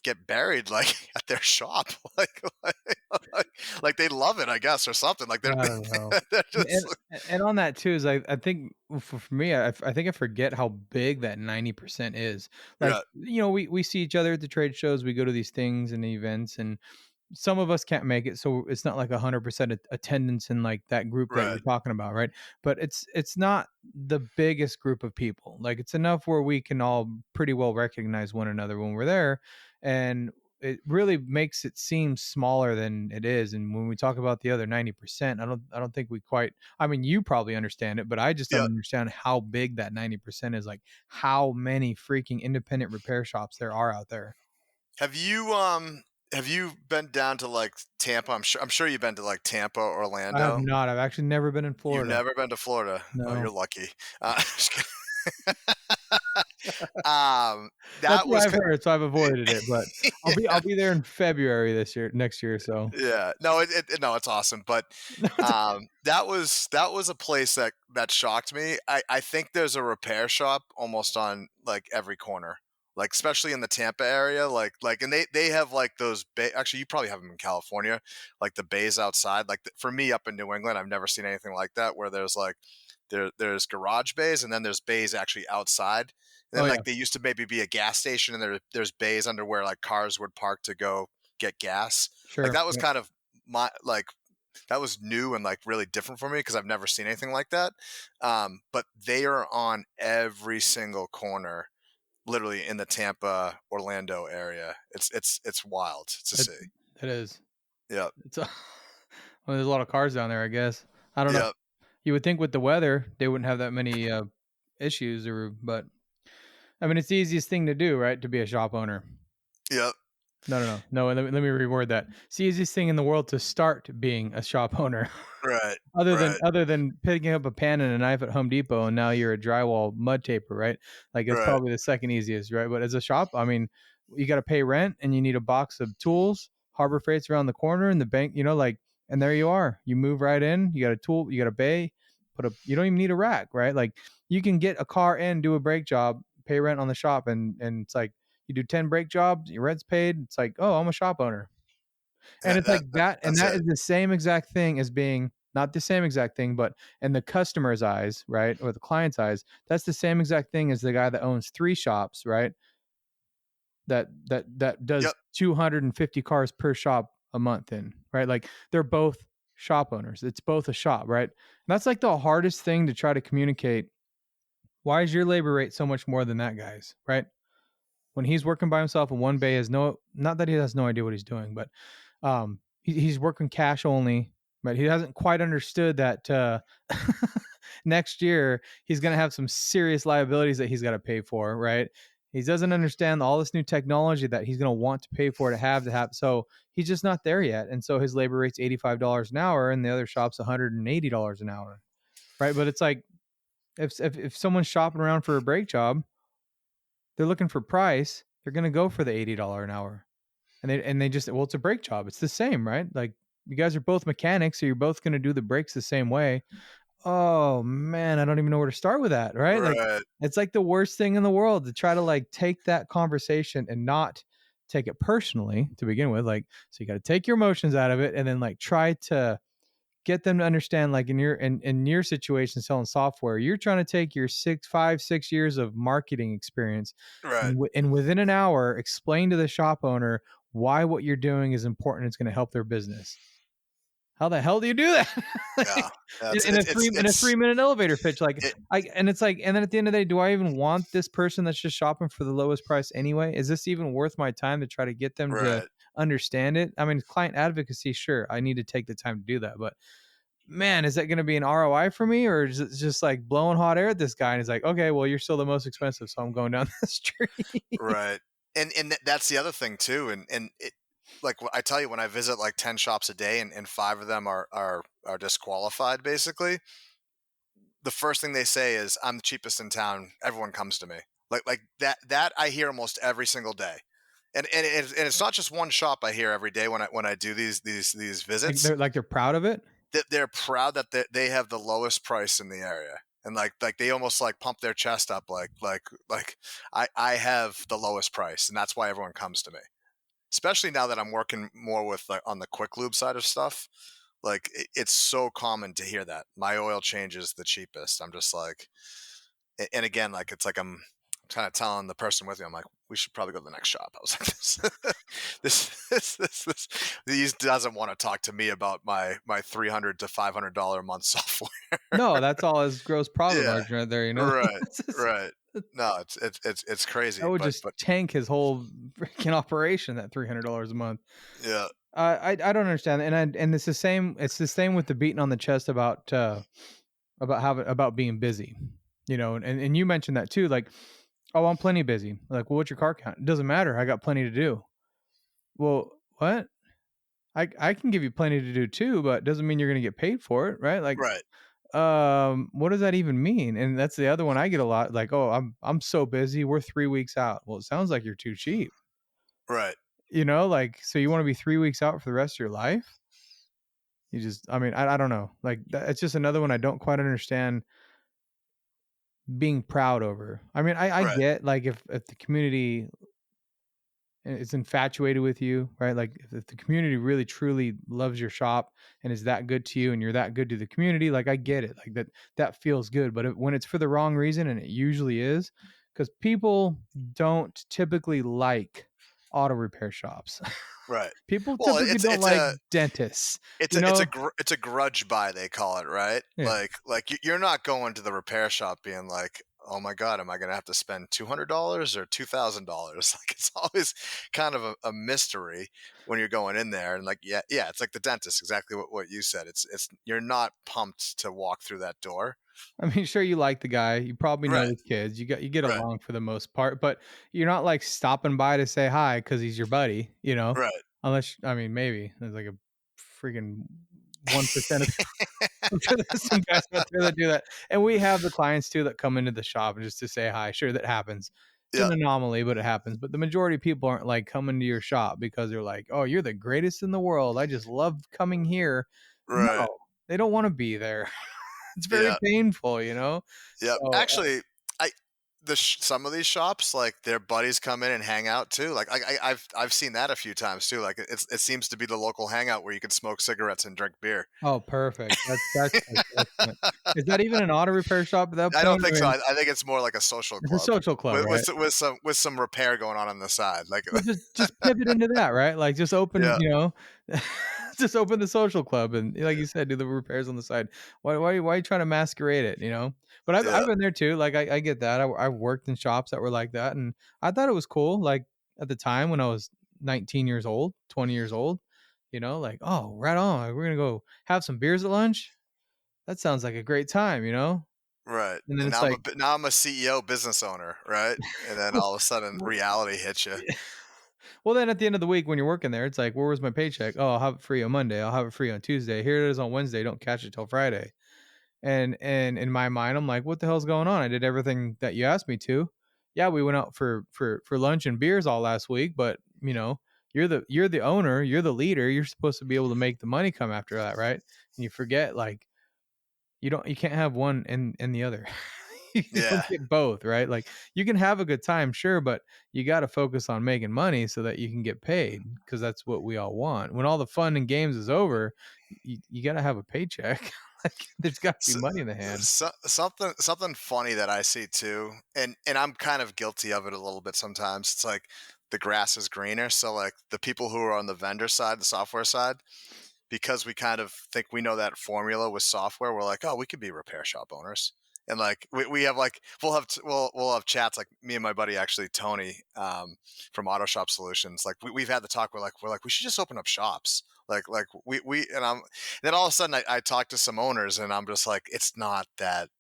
get buried like at their shop, like they love it, I guess, or something. Like I don't know. they're And, just and on that too is I think for me I think I forget how big that 90% is. Like, yeah, we see each other at the trade shows, we go to these things and events, and some of us can't make it, so it's not like 100% attendance in like that group that you're right, talking about, right? But it's not the biggest group of people. Like, it's enough where we can all pretty well recognize one another when we're there, and it really makes it seem smaller than it is. And when we talk about the other 90%, I don't think we quite, I mean, you probably understand it, but I just don't yeah. understand how big that 90% is. Like, how many freaking independent repair shops there are out there. Have you been down to like Tampa? I'm sure you've been to like Tampa, I have Orlando. not. I've actually never been in You've Florida. never been to Florida. Oh, you're No. lucky. Just kidding. That's That what was I've heard, so I've avoided it, but I'll yeah, be there in February next year, so. yeah. No, no, it's awesome. But that was a place that shocked me. I think there's a repair shop almost on like every corner, like especially in the Tampa area. Like, and they have like those actually, you probably have them in California, like the bays outside. Like for me up in New England, I've never seen anything like that, where there's like there's garage bays and then there's bays actually outside. And Oh, then yeah. like they used to maybe be a gas station, and there's bays under where like cars would park to go get gas. Like Sure. that was Yep. kind of my like that was new and like really different for me because I've never seen anything like that. But they are on every single corner, literally in the Tampa, Orlando area. It's wild to It see. it is. Yep. It's well, there's a lot of cars down there, I guess. I don't know. Yep. You would think with the weather, they wouldn't have that many, issues, but, I mean, it's the easiest thing to do, right, to be a shop owner. Yep. No, let me reword that. It's the easiest thing in the world to start being a shop owner. Right. Other than Right. other than picking up a pan and a knife at Home Depot, and now you're a drywall mud taper, right? Like, it's Right. probably the second easiest, right? But as a shop, I mean, you got to pay rent, and you need a box of tools. Harbor Freight's around the corner, and the bank, like, and there you are. You move right in. You got a tool. You got a bay. You don't even need a rack, right? Like, you can get a car in, do a brake job, pay rent on the shop, and it's like you do 10 brake jobs, your rent's paid. It's like, oh, I'm a shop owner. And it's like that, and That's that it. is the same exact thing as being, not the same exact thing, but in the customer's eyes, right, or the client's eyes, that's the same exact thing as the guy that owns 3 shops, right? That does Yep. 250 cars per shop a month right? Like, they're both shop owners. It's both a shop, right? And that's like the hardest thing to try to communicate. Why is your labor rate so much more than that guy's, right? When he's working by himself in one bay, not that he has no idea what he's doing, but he's working cash only, but he hasn't quite understood that next year he's going to have some serious liabilities that he's got to pay for, right? He doesn't understand all this new technology that he's going to want to pay for to have. So he's just not there yet. And so his labor rate's $85 an hour, and the other shop's $180 an hour, right? But it's like, if someone's shopping around for a brake job, they're looking for price, they're going to go for the $80 an hour. And they just, well, it's a brake job. It's the same, right? Like, you guys are both mechanics, so you're both going to do the brakes the same way. Oh man, I don't even know where to start with that, right? Like, Right. it's like the worst thing in the world to try to like take that conversation and not take it personally to begin with. Like, so you got to take your emotions out of it and then like try to get them to understand, like in your situation selling software, you're trying to take your 6 years of marketing experience, Right. and within an hour explain to the shop owner why what you're doing is important. It's going to help their business. How the hell do you do that? Yeah. In a 3-minute elevator pitch, and it's like, and then at the end of the day, do I even want this person that's just shopping for the lowest price anyway? Is this even worth my time to try to get them to right. understand it? I mean, client advocacy, sure, I need to take the time to do that, but man, is that going to be an ROI for me, or is it just like blowing hot air at this guy? And he's like, okay, well, you're still the most expensive, so I'm going down the street. Right. And that's the other thing too. And like I tell you, when I visit like 10 shops a day and 5 of them are disqualified, basically, the first thing they say is, I'm the cheapest in town. Everyone comes to me. Like that I hear almost every single day. And it's not just one shop I hear every day when I do these visits. They're proud of it. They're proud that they have the lowest price in the area. And like they almost like pump their chest up like I have the lowest price, and that's why everyone comes to me. Especially now that I'm working more with on the quick lube side of stuff. Like it's so common to hear that my oil change is the cheapest. I'm just like, and again, like it's like I'm kind of telling the person with me, I'm like, we should probably go to the next shop. I was like, these doesn't want to talk to me about my $300 to $500 a month software. No, that's all his gross profit margin right there. You know, right. No, it's crazy. That would just tank his whole freaking operation. That $300 a month. Yeah. I don't understand, and it's the same. It's the same with the beating on the chest about being busy, you know. And you mentioned that too. Like, oh, I'm plenty busy. Like, well, what's your car count? It doesn't matter. I got plenty to do. Well, what? I can give you plenty to do too, but it doesn't mean you're going to get paid for it, right? Like, right. What does that even mean? And that's the other one I get a lot. Like, oh, I'm so busy. We're 3 weeks out. Well, it sounds like you're too cheap. Right. You know, like, so you want to be 3 weeks out for the rest of your life? You just, I mean, I don't know. Like, it's just another one I don't quite understand being proud over. I mean, I get, like, if the community is infatuated with you, right? Like, if the community really truly loves your shop and is that good to you and you're that good to the community, like, I get it. Like, that feels good. But when it's for the wrong reason, and it usually is, because people don't typically like auto repair shops. Right. People typically don't like dentists. It's a grudge buy, they call it, right? Yeah. Like you're not going to the repair shop being like, oh my God, am I going to have to spend $200 or $2,000? Like, it's always kind of a mystery when you're going in there. And like, yeah, it's like the dentist, exactly what you said. It's you're not pumped to walk through that door. I mean, sure, you like the guy. You probably know his kids. You get along for the most part, but you're not like stopping by to say hi because he's your buddy, you know? Right. Unless, I mean, maybe there's like a freaking 1% of I'm sure there's some guys out there that do that. And we have the clients too that come into the shop just to say hi. Sure, that happens. It's an anomaly, but it happens. But the majority of people aren't like coming to your shop because they're like, oh, you're the greatest in the world. I just love coming here. Right. No, they don't want to be there. It's very painful, you know? Yeah. So, actually, some of these shops, like, their buddies come in and hang out too. Like, I've seen that a few times too. Like, it seems to be the local hangout where you can smoke cigarettes and drink beer. Oh, perfect. That's is that even an auto repair shop at that point? I don't think so. I think it's more like a social club. It's a social club, with some repair going on the side. Like, just pivot into that, right? Like, just open, you know, just open the social club and, like you said, do the repairs on the side. Why are you trying to masquerade it, you know? But I've been there too. Like, I get that. I worked in shops that were like that, and I thought it was cool. Like, at the time when I was 19 years old, 20 years old, you know, like, oh, right on. Like, we're gonna go have some beers at lunch. That sounds like a great time, you know? Right. And then now I'm a CEO, business owner, right? And then all of a sudden reality hits you. Well, then at the end of the week when you're working there, it's like, where was my paycheck? Oh, I'll have it free on Monday. I'll have it free on Tuesday. Here it is on Wednesday. Don't catch it till Friday. And in my mind, I'm like, what the hell's going on? I did everything that you asked me to. Yeah, we went out for lunch and beers all last week, but you know, you're the owner, you're the leader. You're supposed to be able to make the money come after that, right? And you forget, like, you can't have one and the other. You Yeah. don't get both, right? Like you can have a good time, sure, but you got to focus on making money so that you can get paid because that's what we all want. When all the fun and games is over, you got to have a paycheck. Like there's got to be So, money in the hand. something funny that I see too, and I'm kind of guilty of it a little bit sometimes. It's like the grass is greener. So like the people who are on the vendor side, the software side, because we kind of think we know that formula with software, we're like, oh, we could be repair shop owners. And like we have like we'll have chats like me and my buddy actually Tony from Auto Shop Solutions, like we've had the talk, we're like we should just open up shops, like we and I'm then all of a sudden I talk to some owners and I'm just like it's not that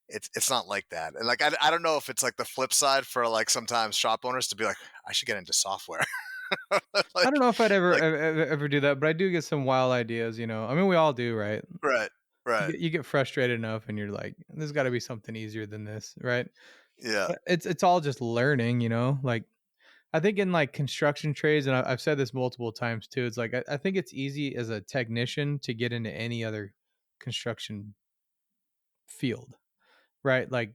it's not like that. And like I don't know if it's like the flip side for like sometimes shop owners to be like I should get into software. I don't like know if I'd ever like ever do that, but I do get some wild ideas. I mean, we all do, right? right, right, You get frustrated enough, and you're like, "There's got to be something easier than this," right? yeah, But it's all just learning. Like I think in like construction trades, and I've said this multiple times too. It's like I think it's easy as a technician to get into any other construction field, right? Like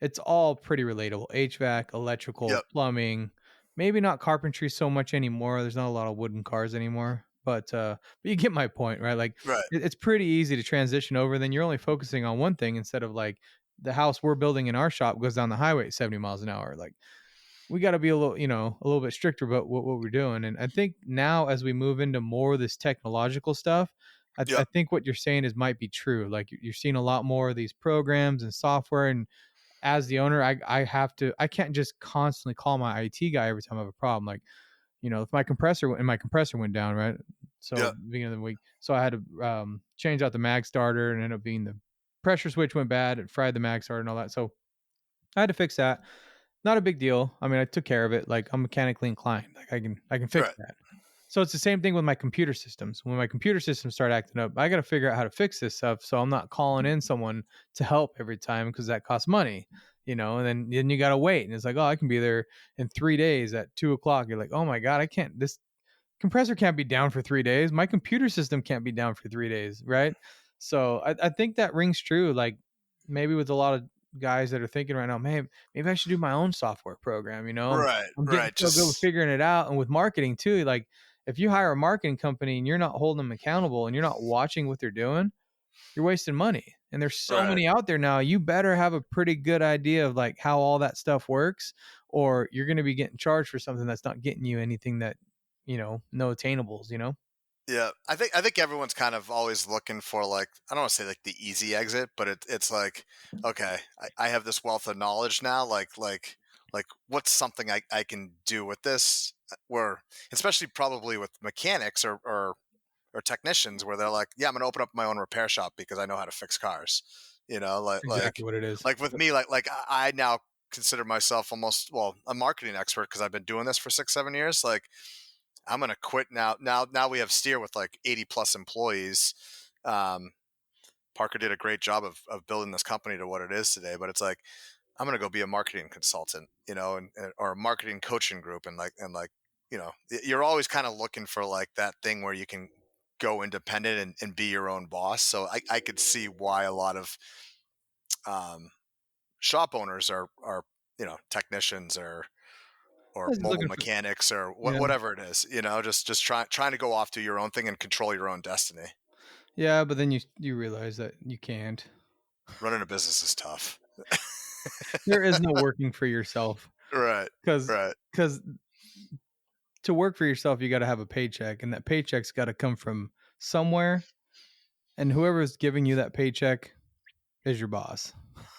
it's all pretty relatable. HVAC, electrical, yep, plumbing, maybe not carpentry so much anymore. There's not a lot of wooden cars anymore. But you get my point, right? Like right, it's pretty easy to transition over. Then you're only focusing on one thing instead of like the house we're building in our shop goes down the highway at 70 miles an hour. Like we got to be a little bit stricter about what we're doing. And I think now as we move into more of this technological stuff, I yep, think what you're saying is might be true. Like you're seeing a lot more of these programs and software, and as the owner, I can't just constantly call my IT guy every time I have a problem. Like, if my compressor went down, right? So yep, beginning of the week, so I had to change out the mag starter, and ended up being the pressure switch went bad. It fried the mag starter and all that. So I had to fix that. Not a big deal. I mean, I took care of it. Like I'm mechanically inclined. Like I can fix right, that. So it's the same thing with my computer systems. When my computer systems start acting up, I got to figure out how to fix this stuff. So I'm not calling in someone to help every time because that costs money, and then you got to wait. And it's like, oh, I can be there in 3 days at 2 o'clock. You're like, oh my God, I can't, this compressor can't be down for 3 days. My computer system can't be down for 3 days. Right. So I think that rings true. Like maybe with a lot of guys that are thinking right now, man, maybe I should do my own software program. right, I'm getting right. so good with Just figuring it out. And with marketing too, like if you hire a marketing company and you're not holding them accountable and you're not watching what they're doing, you're wasting money. And there's so right. many out there now. You better have a pretty good idea of like how all that stuff works, or you're going to be getting charged for something that's not getting you anything that, no attainables. Yeah, I think everyone's kind of always looking for like I don't want to say like the easy exit, but it's like okay, I have this wealth of knowledge now. Like what's something I can do with this? Where especially probably with mechanics or technicians, where they're like, yeah, I'm gonna open up my own repair shop because I know how to fix cars. You know, like That's exactly like what it is. like with me, like I now consider myself almost a marketing expert because I've been doing this for 6 7 years. Like I'm gonna quit now. Now we have Steer with like 80 plus employees. Um, Parker did a great job of building this company to what it is today. But it's like I'm gonna go be a marketing consultant, or a marketing coaching group, and you're always kind of looking for like that thing where you can go independent and be your own boss. So I could see why a lot of um, shop owners are technicians or I was just mobile looking for, mechanics or yeah, whatever it is, just trying to go off to your own thing and control your own destiny. yeah, but then you realize that you can't. Running a business is tough. There is no working for yourself Right, because right, because to work for yourself, you got to have a paycheck, and that paycheck's got to come from somewhere, and whoever's giving you that paycheck is your boss,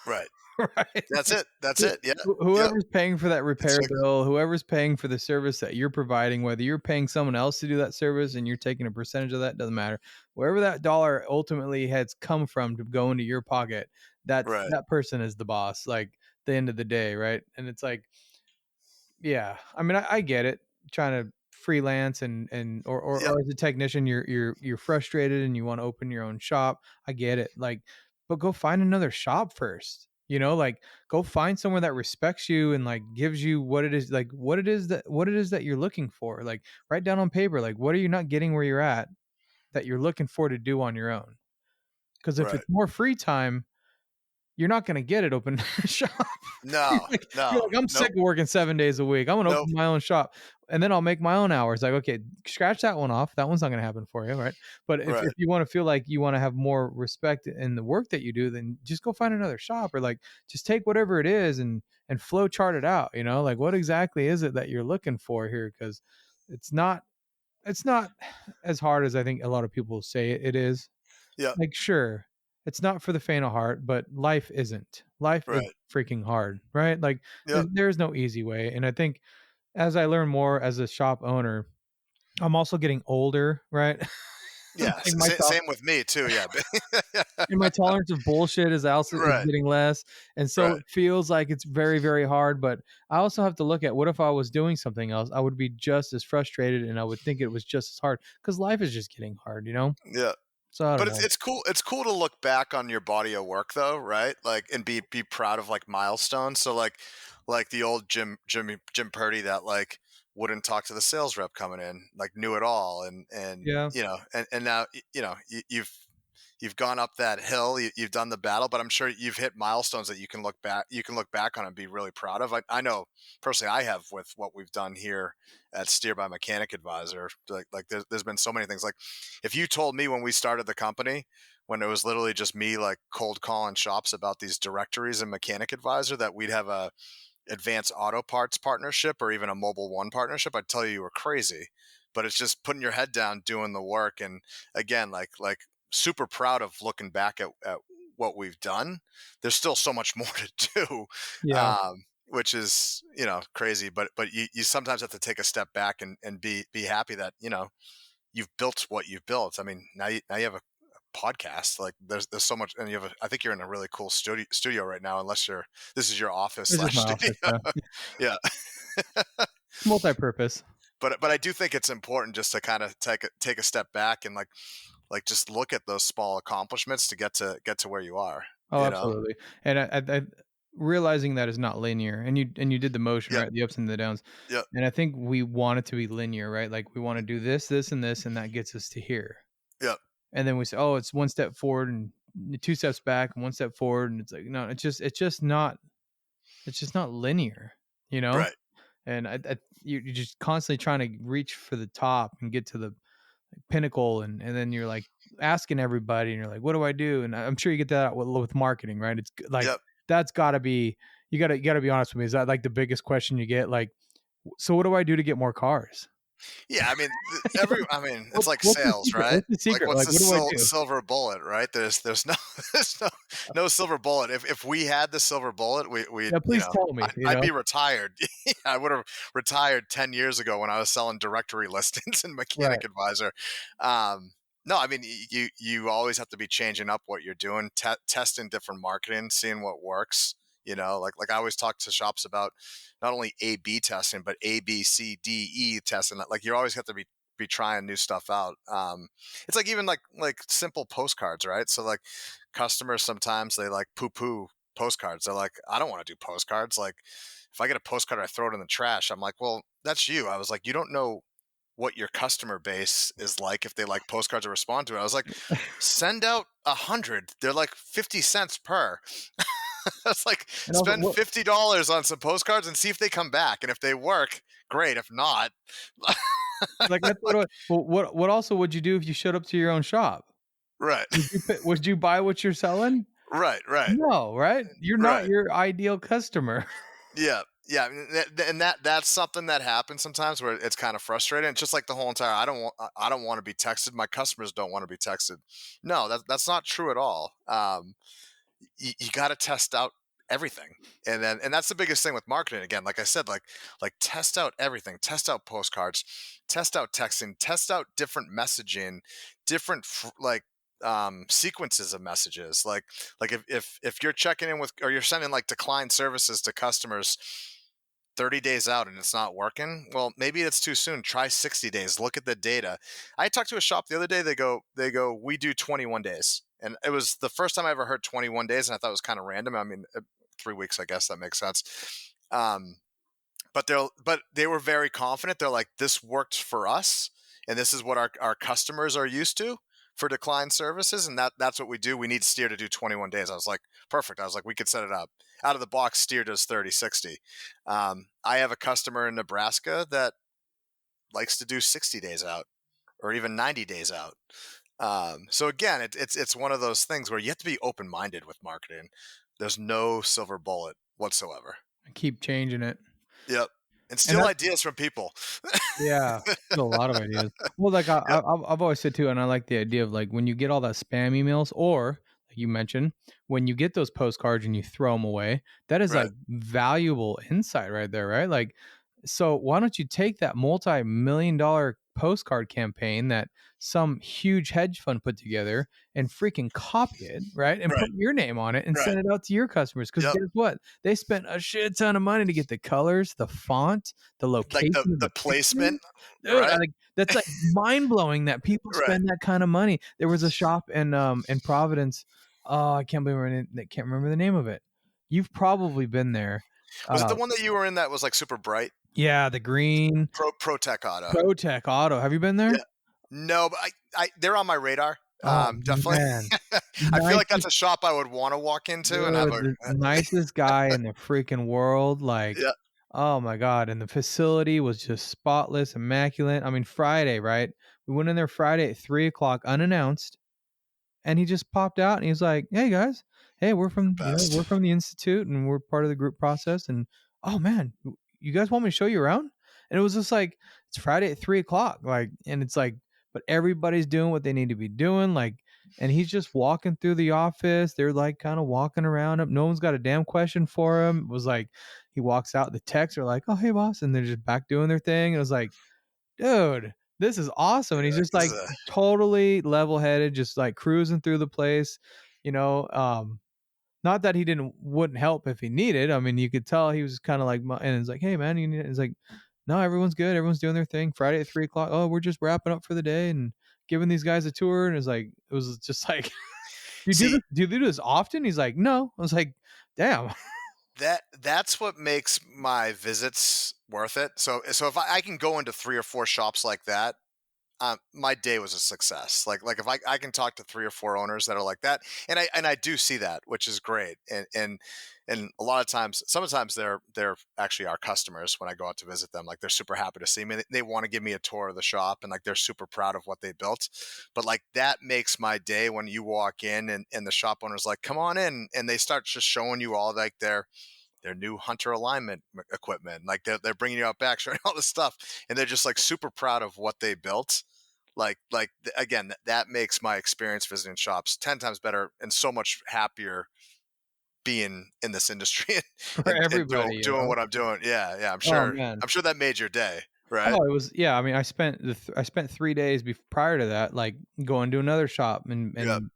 right. right? That's it. That's it. Yeah. Yep. Whoever's paying for that repair Exactly. bill, whoever's paying for the service that you're providing, whether you're paying someone else to do that service and you're taking a percentage of that, doesn't matter. Wherever that dollar ultimately has come from to go into your pocket, Right. that person is the boss. Like the end of the day, right? And it's like, yeah, I mean, I get it. Trying to freelance Yep. or as a technician, you're frustrated and you want to open your own shop. I get it. Like, but go find another shop first. Like go find somewhere that respects you and like gives you what it is, like what it is that you're looking for. Like write down on paper, like what are you not getting where you're at that you're looking for to do on your own. Because if Right. it's more free time, you're not going to get it open shop. No, You're no, like, I'm nope, sick of working 7 days a week. I'm going to nope. open my own shop and then I'll make my own hours. Like, okay, scratch that one off. That one's not going to happen for you. Right. But if Right. you want to feel like you want to have more respect in the work that you do, then just go find another shop, or like, just take whatever it is and flow chart it out, like what exactly is it that you're looking for here? Cause it's not, it's not as hard as I think a lot of people say it is. Yeah. Like, sure, it's not for the faint of heart, but life isn't. Life is Right. freaking hard, right? Like, Yep. there's no easy way. And I think as I learn more as a shop owner, I'm also getting older, right? Yeah. Like my Same with me too. Yeah. and my tolerance of bullshit is also is Right. getting less. And so Right. it feels like it's very, very hard. But I also have to look at, what if I was doing something else? I would be just as frustrated and I would think it was just as hard, because life is just getting hard, Yeah. So I don't But know. it's cool. It's cool to look back on your body of work though, right? Like, and be proud of like milestones. So like the old Jim Purdy that like wouldn't talk to the sales rep coming in, like knew it all, and Yeah. and now you've gone up that hill, you've done the battle, but I'm sure you've hit milestones that you can look back on and be really proud of. I know personally I have with what we've done here at Steer by Mechanic Advisor. Like there's been so many things. Like if you told me when we started the company, when it was literally just me like cold calling shops about these directories and Mechanic Advisor, that we'd have a advanced auto parts partnership or even a Mobile One partnership, I'd tell you were crazy. But it's just putting your head down, doing the work. And again, like super proud of looking back at what we've done. There's still so much more to do, Yeah. which is, crazy. But you sometimes have to take a step back and be happy that, you've built what you've built. I mean, now you have a podcast. Like there's so much, and I think you're in a really cool studio right now, unless this is your office This is slash my studio. office. Yeah. Yeah. It's multi-purpose. But I do think it's important just to kind of take a step back and like just look at those small accomplishments to get to where you are. Oh, absolutely. And I realizing that is not linear, and you did the motion, Yeah. right? The ups and the downs. Yeah. And I think we want it to be linear, right? Like we want to do this, this, and this, and that gets us to here. Yeah. And then we say, oh, it's one step forward and two steps back and one step forward, and it's like, no, it's just not linear, Right. And you're just constantly trying to reach for the top and get to the pinnacle, and then you're like asking everybody, and you're like, what do I do? And I'm sure you get that with marketing, right? It's like, Yep. that's got to be, you got to be honest with me, is that like the biggest question you get? Like, so what do I do to get more cars? Yeah, I mean, it's like What's the sales, secret? right? What's the secret? What's Like, the what do I do? silver bullet, right? There's no there's no silver bullet. If we had the silver bullet, we Yeah, please tell me. I'd be retired. I would have retired 10 years ago when I was selling directory listings and Mechanic Right. Advisor. No, I mean, you always have to be changing up what you're doing, testing different marketing, seeing what works. Like I always talk to shops about not only A/B testing, but ABCDE testing. Like you always have to be trying new stuff out. It's like even like simple postcards, right? So like customers sometimes they like poo postcards. They're like, I don't want to do postcards. Like if I get a postcard, I throw it in the trash. I'm like, well, that's you. I was like, you don't know what your customer base is like if they like postcards or respond to it. I was like, send out 100. They're like 50 cents per. It's like And also, spend $50 on some postcards and see if they come back. And if they work, great. If not, like that's what also would you do if you showed up to your own shop? right, Would you buy what you're selling? right. No, right? You're not Right. your ideal customer. Yeah. Yeah. And that's something that happens sometimes where it's kind of frustrating. It's just like the whole entire, I don't want to be texted. My customers don't want to be texted. No, that's not true at all. You got to test out everything, and that's the biggest thing with marketing. Again, like I said, like test out everything, test out postcards, test out texting, test out different messaging, different sequences of messages. Like if you're checking in with, or you're sending like declined services to customers 30 days out and it's not working, well, maybe it's too soon. Try 60 days. Look at the data. I talked to a shop the other day. They go, we do 21 days. And it was the first time I ever heard 21 days. And I thought it was kind of random. I mean, 3 weeks, I guess that makes sense. But they were very confident. They're like, this worked for us. And this is what our customers are used to. for decline services, and that's what we do. We need steer to do 21 days. I was like, perfect. I was like, we could set it up. Out of the box, steer does 30, 60. I have a customer in Nebraska that likes to do 60 days out or even 90 days out. So again, it's one of those things where you have to be open-minded with marketing. There's no silver bullet whatsoever. Keep changing it. Yep. And steal ideas from people. Yeah, a lot of ideas. Well, like I've always said too, and I like the idea of like when you get all that spam emails, or like you mentioned, when you get those postcards and you throw them away, that is like valuable insight right there, right? Like, so why don't you take that multi-million-dollar postcard campaign that some huge hedge fund put together and freaking copy it, right? And put your name on it and send it out to your customers. Because guess what? They spent a shit ton of money to get the colors, the font, the location, like the placement. Dude, like, that's like mind blowing that people spend that kind of money. There was a shop in Providence. Oh, I can't remember the name of it. You've probably been there. Was it the one that you were in that was like super bright? Yeah, the green ProTech Auto. ProTech Auto. Have you been there? Yeah. No, but I they're on my radar. Definitely. I feel like that's a shop I would want to walk into. Dude, and have the nicest guy in the freaking world. Like, oh my God. And the facility was just spotless, immaculate. I mean, Friday, right? We went in there Friday at 3:00 unannounced. And he just popped out and he was like, "Hey guys, hey, we're from the Institute and we're part of the group process. And oh man, you guys want me to show you around?" And it was just like, it's Friday at 3:00, like, and it's like, but everybody's doing what they need to be doing, like, and he's just walking through the office. They're like kind of walking around up. No one's got a damn question for him. It was like he walks out, the techs are like, "Oh hey boss," and they're just back doing their thing. It was like, dude, this is awesome. And he's just like totally level-headed, just like cruising through the place, not that he wouldn't help if he needed. I mean, you could tell he was kind of like, and it's like, "Hey man, you need," it's like, "No, everyone's good. Everyone's doing their thing. Friday at 3:00. Oh, we're just wrapping up for the day and giving these guys a tour." And it's like, it was just like, do you do this often? He's like, "No." I was like, damn. That's what makes my visits worth it. So if I can go into 3 or 4 shops like that, my day was a success. Like if I can talk to 3 or 4 owners that are like that, and I do see that, which is great. And a lot of times, sometimes they're actually our customers when I go out to visit them. Like they're super happy to see me. They want to give me a tour of the shop, and like they're super proud of what they built. But like that makes my day when you walk in and the shop owner's like, "Come on in," and they start just showing you all like their new hunter alignment equipment. Like they're bringing you out back, showing all this stuff, and they're just like super proud of what they built. Like again, that makes my experience visiting shops 10 times better and so much happier being in this industry and doing what I'm doing. Yeah. I'm sure. I'm sure that made your day, right? Oh, it was. Yeah. I mean, I spent 3 days prior to that, like going to another shop and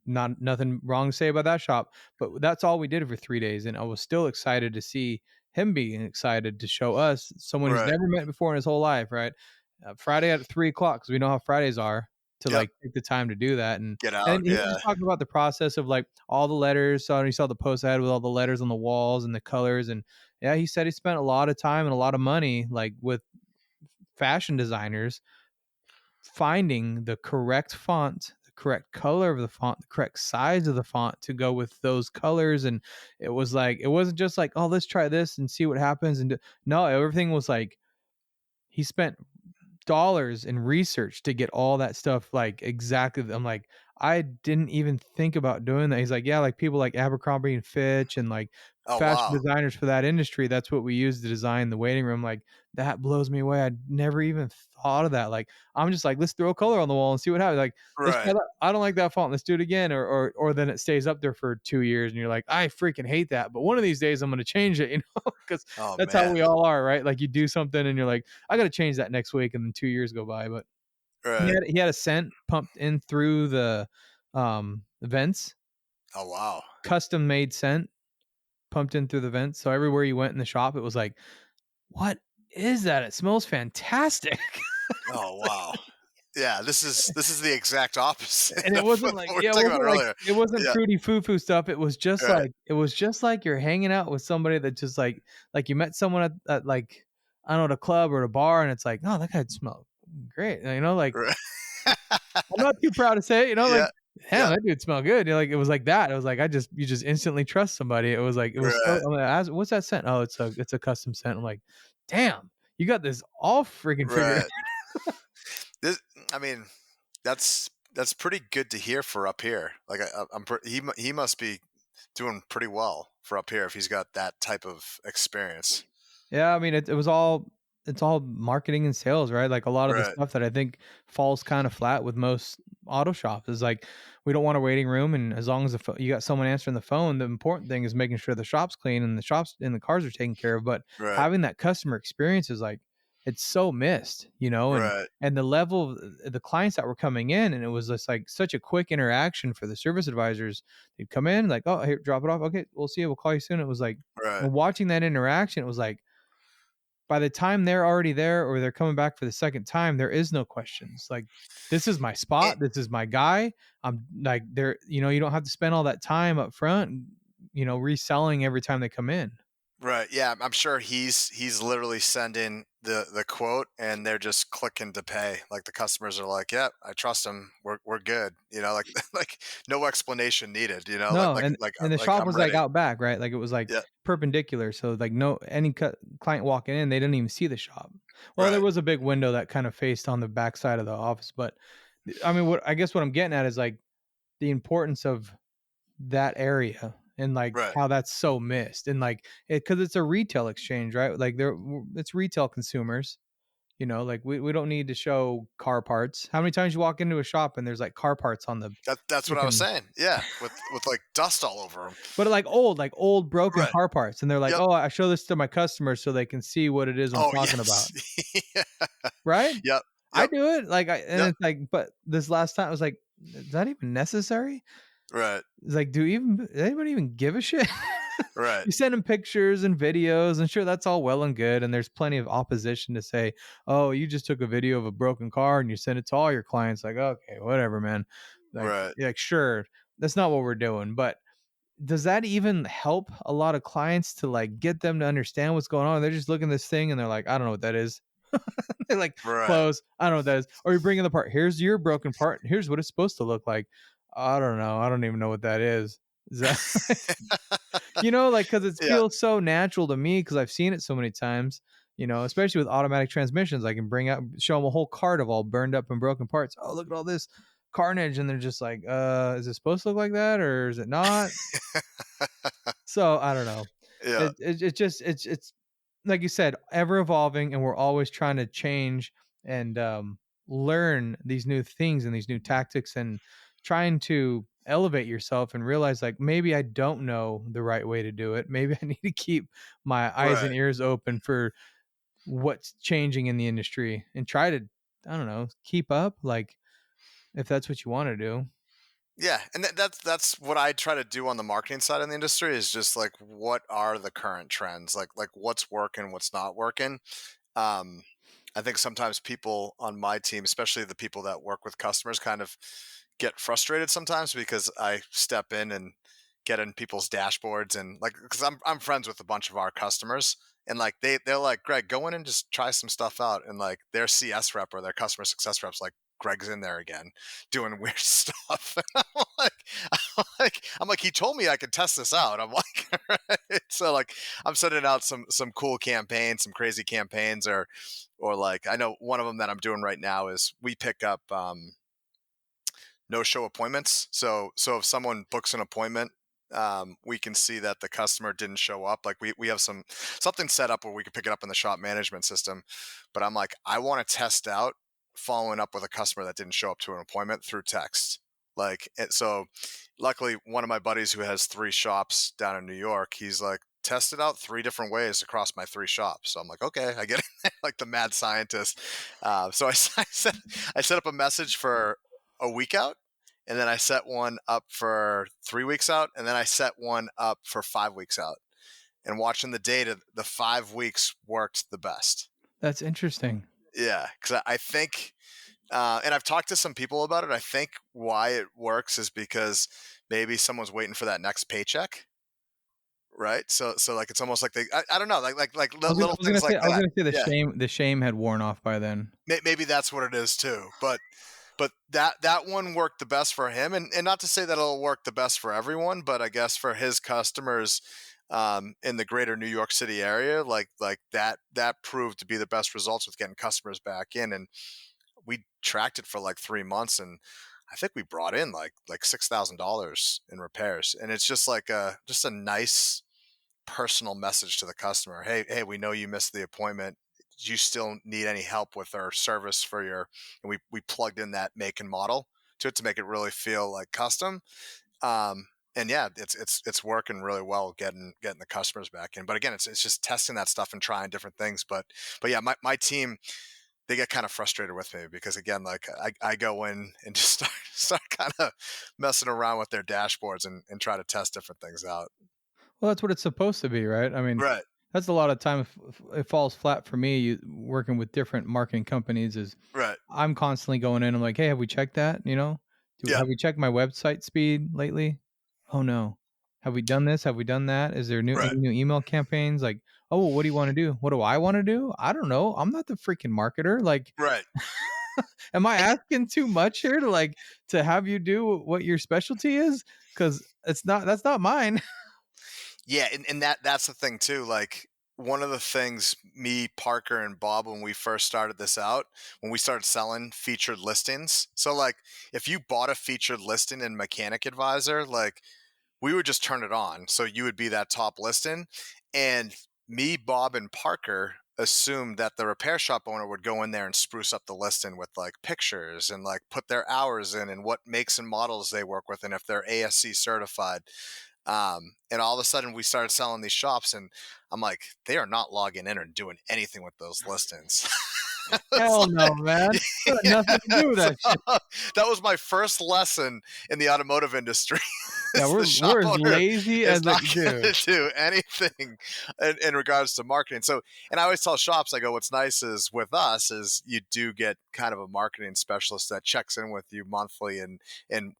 nothing wrong to say about that shop, but that's all we did for 3 days. And I was still excited to see him being excited to show us someone who's never met before in his whole life. Right. Friday at 3:00, because we know how Fridays are, to like take the time to do that and get out. And he was talking about the process of like all the letters. So he saw the post I had with all the letters on the walls and the colors. And yeah, he said he spent a lot of time and a lot of money, like with fashion designers, finding the correct font, the correct color of the font, the correct size of the font to go with those colors. And it was like, it wasn't just like, "Oh, let's try this and see what happens." And no, everything was like, he spent dollars in research to get all that stuff like exactly. I'm like, I didn't even think about doing that. He's like, "Yeah, like people like Abercrombie and Fitch and like fashion designers for that industry, that's what we use to design the waiting room." Like, that blows me away. I'd never even thought of that. Like, I'm just like, let's throw a color on the wall and see what happens. Like, I don't like that font. Let's do it again. Or then it stays up there for 2 years and you're like, I freaking hate that. But one of these days I'm going to change it, because that's how we all are, right? Like you do something and you're like, I got to change that next week. And then 2 years go by. But he had a scent pumped in through the vents. Oh, wow. Custom made scent pumped in through the vents. So everywhere you went in the shop, it was like, what is that? It smells fantastic. Oh, wow. Yeah, this is the exact opposite. And it wasn't like, it wasn't fruity foo-foo stuff. It was just like you're hanging out with somebody that just like you met someone at like, I don't know, at a club or at a bar, and it's like, "Oh, that guy smelled great." Like I'm not too proud to say it, you know, like, Yeah. damn, Yeah. that dude smelled good. You know, like, it was like that. It was like, you just instantly trust somebody. It was like, it was so, Right. I'm like, what's that scent? Oh, it's a custom scent. I'm like, damn, you got this all freaking figured out. Right. This, I mean, that's pretty good to hear for up here. Like he must be doing pretty well for up here if he's got that type of experience. Yeah, I mean, it's all marketing and sales, right? Like a lot of the Right. stuff that I think falls kind of flat with most auto shops is like we don't want a waiting room, and as long as you got someone answering the phone, the important thing is making sure the shop's clean and the shops and the cars are taken care of. But Right. having that customer experience is like it's so missed, you know, Right. and the level of the clients that were coming in, and it was just like such a quick interaction for the service advisors. They'd come in like, oh, here, drop it off. Okay, we'll see you. We'll call you soon. It was like, Right. and watching that interaction, it was like by the time they're already there or they're coming back for the second time, there is no questions. Like, this is my spot. This is my guy. I'm like, there, you know, you don't have to spend all that time up front, you know, reselling every time they come in. Right. Yeah, I'm sure he's literally sending the quote and they're just clicking to pay. Like the customers are like, "Yeah, I trust him. We're good." You know, like like no explanation needed, you know, No, and the like shop I'm was like ready. out back, right? Like it was like Yeah. perpendicular, so like no any client walking in, they didn't even see the shop. Well, there Right. was a big window that kind of faced on the back side of the office, but I mean, what I guess what I'm getting at is like the importance of that area and like Right. how that's so missed and like it because it's a retail exchange, right? Like it's retail consumers, you know, like we don't need to show car parts. How many times you walk into a shop and there's like car parts on the That's what I was freaking, saying. Yeah, with like dust all over him. but like old broken Right. car parts, and they're like, Yep. oh, I show this to my customers so they can see what it is I'm Oh, talking about, yes. Yeah. right? Yep. I Yep. do it like and Yep. it's like, but this last time I was like, is that even necessary? Right. It's like, does anybody even give a shit? Right. You send them pictures and videos, and sure, that's all well and good. And there's plenty of opposition to say, oh, you just took a video of a broken car and you sent it to all your clients. Like, okay, whatever, man. Right. Like, sure, that's not what we're doing. But does that even help a lot of clients to like get them to understand what's going on? They're just looking at this thing and they're like, I don't know what that is. They're like, Right. close. I don't know what that is. Or you bring in the part. Here's your broken part. Here's what it's supposed to look like. I don't know. I don't even know what that is. Is that you know, like because it Yeah. feels so natural to me because I've seen it so many times. You know, especially with automatic transmissions, I can show them a whole cart of all burned up and broken parts. Oh, look at all this carnage, and they're just like, is it supposed to look like that or is it not? So I don't know. Yeah. It just it's like you said, ever evolving, and we're always trying to change and learn these new things and these new tactics and trying to elevate yourself and realize like maybe I don't know the right way to do it. Maybe I need to keep my eyes and Right. ears open for what's changing in the industry and try to, I don't know, keep up, like if that's what you want to do. Yeah, and that's what I try to do on the marketing side in the industry is just like what are the current trends, like what's working, what's not working. Um, I think sometimes people on my team, especially the people that work with customers, kind of get frustrated sometimes because I step in and get in people's dashboards and like because I'm friends with a bunch of our customers and like they're like Greg, go in and just try some stuff out and like their CS rep or their customer success reps like Greg's in there again doing weird stuff. I'm like, he told me I could test this out. I'm like, right? So like, I'm sending out some cool campaigns, some crazy campaigns, or like I know one of them that I'm doing right now is we pick up no show appointments. So if someone books an appointment, we can see that the customer didn't show up. Like we have something set up where we can pick it up in the shop management system. But I'm like, I want to test out following up with a customer that didn't show up to an appointment through text. Like, so luckily one of my buddies who has 3 shops down in New York, he's like, tested out 3 different ways across my 3 shops. So I'm like, okay, I get it. Like the mad scientist. So I set up a message for a week out. And then I set one up for 3 weeks out. And then I set one up for 5 weeks out. And watching the data, the 5 weeks worked the best. That's interesting. Yeah. Because I think, and I've talked to some people about it. I think why it works is because maybe someone's waiting for that next paycheck. Right. So like, it's almost like I don't know, like little things like I was that. gonna say Yeah. the shame had worn off by then. Maybe that's what it is too. But but that one worked the best for him, and not to say that it'll work the best for everyone, but I guess for his customers in the greater New York City area, like that proved to be the best results with getting customers back in. And we tracked it for like 3 months, and I think we brought in like $6,000 in repairs. And it's just like just a nice personal message to the customer. Hey, we know you missed the appointment. Do you still need any help with our service for your? And we plugged in that make and model to it to make it really feel like custom. And yeah, it's working really well getting the customers back in. But again, it's just testing that stuff and trying different things. But yeah, my team, they get kind of frustrated with me because again, like I go in and just start kind of messing around with their dashboards and try to test different things out. Well, that's what it's supposed to be, right? I mean, Right. that's a lot of time. It falls flat for me working with different marketing companies. Is Right. I'm constantly going in. I'm like, hey, have we checked that? Yeah. Have we checked my website speed lately? Oh no. Have we done this? Have we done that? Is there any Right. new email campaigns? Like, oh, well, what do you want to do? What do I want to do? I don't know. I'm not the freaking marketer. Like, Right. am I asking too much here to have you do what your specialty is? Because that's not mine. Yeah, and that's the thing too. Like one of the things me, Parker, and Bob, when we first started this out, when we started selling featured listings. So like if you bought a featured listing in Mechanic Advisor, like we would just turn it on. So you would be that top listing. And me, Bob, and Parker assumed that the repair shop owner would go in there and spruce up the listing with like pictures and like put their hours in and what makes and models they work with and if they're ASC certified. And all of a sudden we started selling these shops and I'm like, they are not logging in or doing anything with those listings. Hell no, man. That had nothing to do with that shit. That was my first lesson in the automotive industry. Yeah, we're as lazy as not dude. to do anything in regards to marketing. So, and I always tell shops, I go, what's nice is with us is you do get kind of a marketing specialist that checks in with you monthly and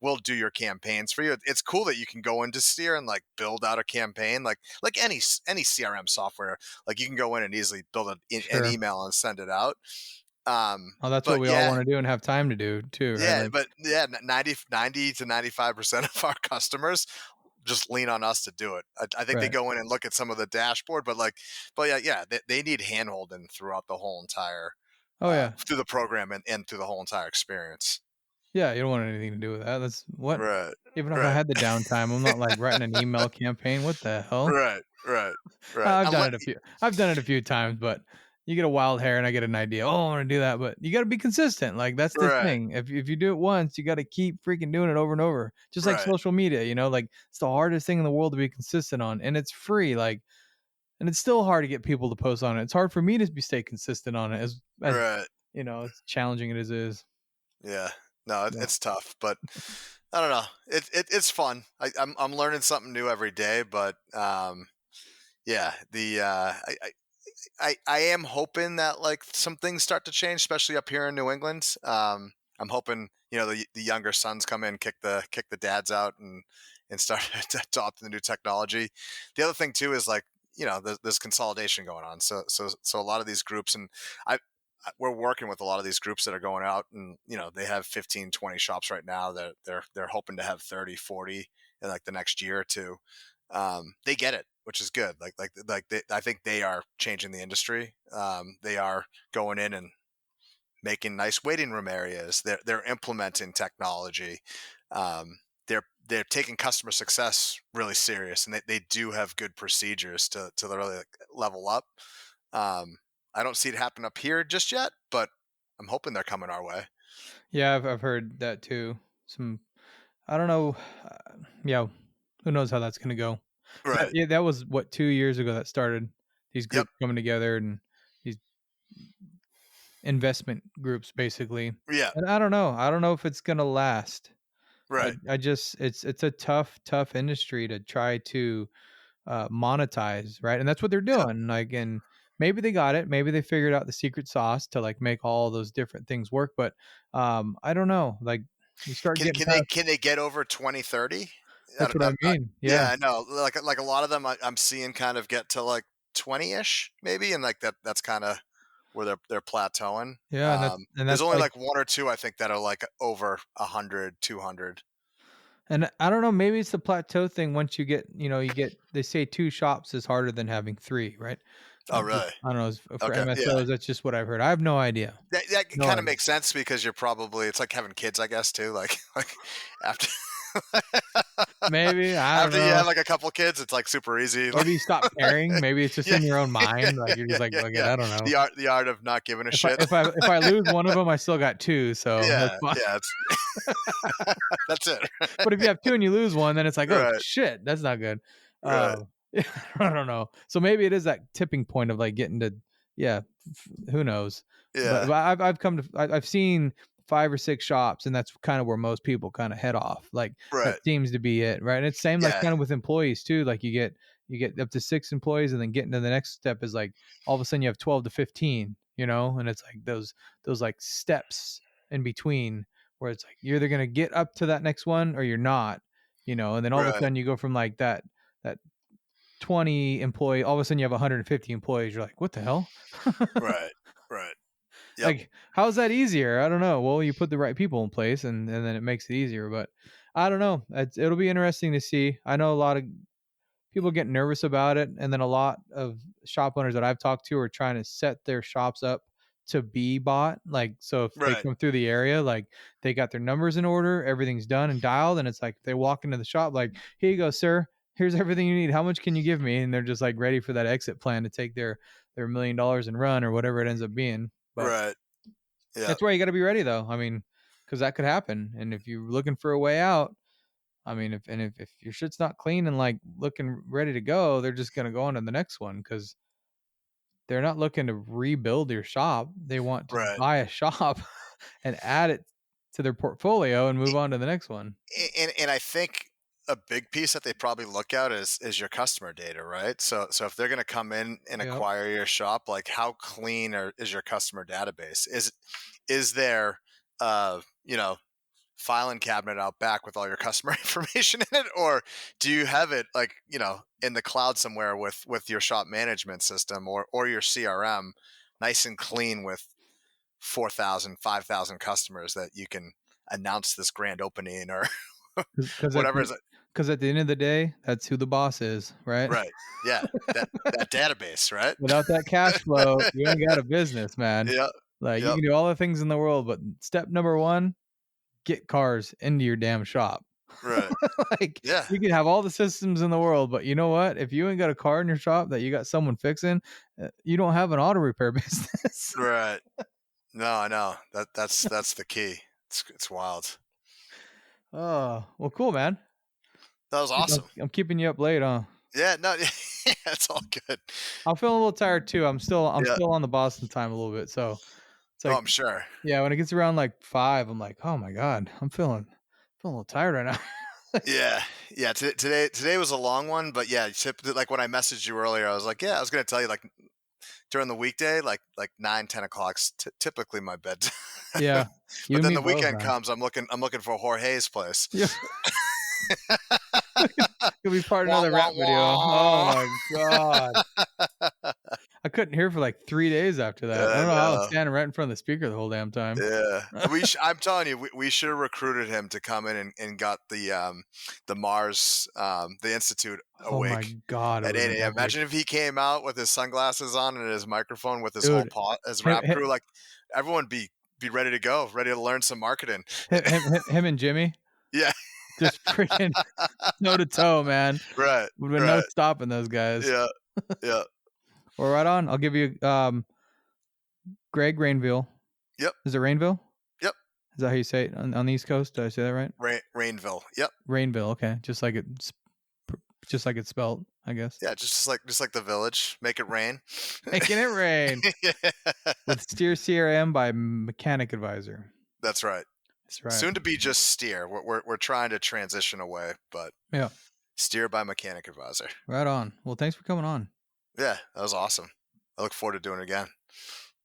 will do your campaigns for you. It's cool that you can go into Steer and like build out a campaign, like any CRM software. Like you can go in and easily build an email and send it out. That's what we all want to do and have time to do too, right? Yeah, but yeah, 90 to 95% of our customers just lean on us to do it. I think they go in and look at some of the dashboard, but yeah, they need handholding throughout the whole entire, through the program and through the whole entire experience. Yeah, you don't want anything to do with that. That's what. Right. Even if I had the downtime, I'm not like writing an email campaign. What the hell? Right. I've done it a few times, but you get a wild hair and I get an idea. Oh, I want to do that, but you got to be consistent. Like that's the thing. If you do it once, you got to keep freaking doing it over and over. Just like social media, like it's the hardest thing in the world to be consistent on, and it's free. Like, and it's still hard to get people to post on it. It's hard for me to stay consistent on it as as challenging as it is. Yeah. No, it's tough, but I don't know. It's fun. I'm learning something new every day, but yeah, I am hoping that like some things start to change, especially up here in New England. I'm hoping the younger sons come in, kick the dads out, and start adopting the new technology. The other thing too is like there's consolidation going on. So a lot of these groups, and we're working with a lot of these groups that are going out and they have 15 20 shops right now that they're hoping to have 30 40 in like the next year or two. They get it, which is good. I think they are changing the industry. They are going in and making nice waiting room areas. They're implementing technology. They're taking customer success really serious, and they do have good procedures to really level up. I don't see it happen up here just yet, but I'm hoping they're coming our way. Yeah, I've heard that too. I don't know. Who knows how that's going to go? Right. Yeah, that was 2 years ago that started these groups coming together and these investment groups basically. Yeah. And I don't know if it's going to last. Right. I just it's a tough industry to try to monetize, right? And that's what they're doing. Like, and maybe they got it. Maybe they figured out the secret sauce to like make all those different things work. But I don't know. Like, you start getting can they get over 2030? That's what I mean. Yeah, I know. Like a lot of them, I'm seeing kind of get to like 20-ish maybe, and like that's kind of where they're plateauing. Yeah, and There's that's only like like one or two I think that are like over 100, 200. And I don't know, maybe it's the plateau thing. Once you get, they say 2 shops is harder than having 3, right? Oh, really? I don't know, for Okay, yeah. MSOs, that's just what I've heard. I have no idea. That No kind of idea. makes sense because it's like having kids, I guess, too. Like after Maybe, I don't after you know. have like a couple kids, it's like super easy. Maybe you stop caring. Maybe it's just Yeah, in your own yeah, mind. Like you're just like, yeah, "Look it, yeah. I don't know." The art of not giving a shit. If I lose one of them, I still got 2, so that's Yeah, fine. yeah. That's it. But if you have 2 and you lose one, then it's like, "Oh, Right, shit, that's not good." right. Yeah, I don't know. So maybe it is that tipping point of, like, getting to yeah, who knows? But Yeah, I've seen 5 or 6 shops, and that's kinda where most people kinda head off. Like, that right. seems to be it, right? And it's same, like, Yeah, kinda with employees too. Like, you get up to 6 employees, and then getting to the next step is, like, all of a sudden you have 12 to 15, and it's like those, like, steps in between where it's like you're either gonna get up to that next one or you're not, and then all of a right, sudden you go from like that 20 employee, all of a sudden you have 150 employees. You're like, what the hell? right, right. Yep, Like, how's that easier? I don't know. Well, you put the right people in place, and then it makes it easier. But I don't know. It'll be interesting to see. I know a lot of people get nervous about it, and then a lot of shop owners that I've talked to are trying to set their shops up to be bought. Like, so if they right, come through the area, like they got their numbers in order, everything's done and dialed, and it's like they walk into the shop, like, here you go, sir. Here's everything you need. How much can you give me? And they're just like ready for that exit plan to take their $1 million and run or whatever it ends up being. But right. Yeah, that's where you got to be ready, though. I mean, because that could happen. And if you're looking for a way out, I mean, if your shit's not clean and like looking ready to go, they're just gonna go on to the next one because they're not looking to rebuild your shop. They want to right. buy a shop and add it to their portfolio and move on to the next one. And I think a big piece that they probably look at is your customer data, right? So if they're going to come in and Yep. acquire your shop, like how clean is your customer database? Is there filing cabinet out back with all your customer information in it, or do you have it like in the cloud somewhere with your shop management system or your CRM, nice and clean with 4,000, 5,000 customers that you can announce this grand opening or Because whatever is it? at the end of the day, that's who the boss is, right? Right. Yeah. That database, right? Without that cash flow, you ain't got a business, man. Yeah. Like, you Yep. can do all the things in the world, but step number one, get cars into your damn shop. Right. Like, Yeah. you can have all the systems in the world, but you know what? If you ain't got a car in your shop that you got someone fixing, you don't have an auto repair business. Right. No, I know. That's the key. It's wild. Oh, well, cool, man. That was awesome. I'm keeping you up late, huh? Yeah, no, it's all good. I'm feeling a little tired too. I'm still Yeah. on the Boston time a little bit, so it's Oh, like, I'm sure. yeah, when it gets around like 5, I'm like, oh my god, I'm feeling a little tired right now. Yeah. Yeah. Today was a long one, but yeah, like when I messaged you earlier, I was like, yeah, I was going to tell you like during the weekday, like 9, 10 o'clock's typically my bedtime. Yeah, you But and then me the both, weekend man. comes, I'm looking for Jorge's place. Yeah. You'll be part of Wah, another wah, rap video. Oh wah. my god. I couldn't hear for like 3 days after that. I I don't know how I was know. standing right in front of the speaker the whole damn time. Yeah, I'm telling you, we should have recruited him to come in and got the Mars the Institute Oh my awake god, it at would've 8 been a.m. epic. Imagine if he came out with his sunglasses on and his microphone with his whole Dude, his him rap crew, like everyone be ready to go, ready to learn some marketing. him and Jimmy Yeah, just freaking toe to toe, man. right, Would have been no right. stopping those guys. Yeah, yeah, Well, right on. I'll give you Greg Rainville. yep, Is it Rainville? yep. Is that how you say it on the East Coast? Did I say that right? Rainville. Yep. Rainville. Okay, just like it's spelled, I guess. Yeah, just like the village. Make it rain. Making it rain Yeah, with Steer CRM by Mechanic Advisor. that's right. That's right. Soon to be just Steer. We're trying to transition away, but Yeah. Steer by Mechanic Advisor. Right on. Well, thanks for coming on. Yeah, that was awesome. I look forward to doing it again.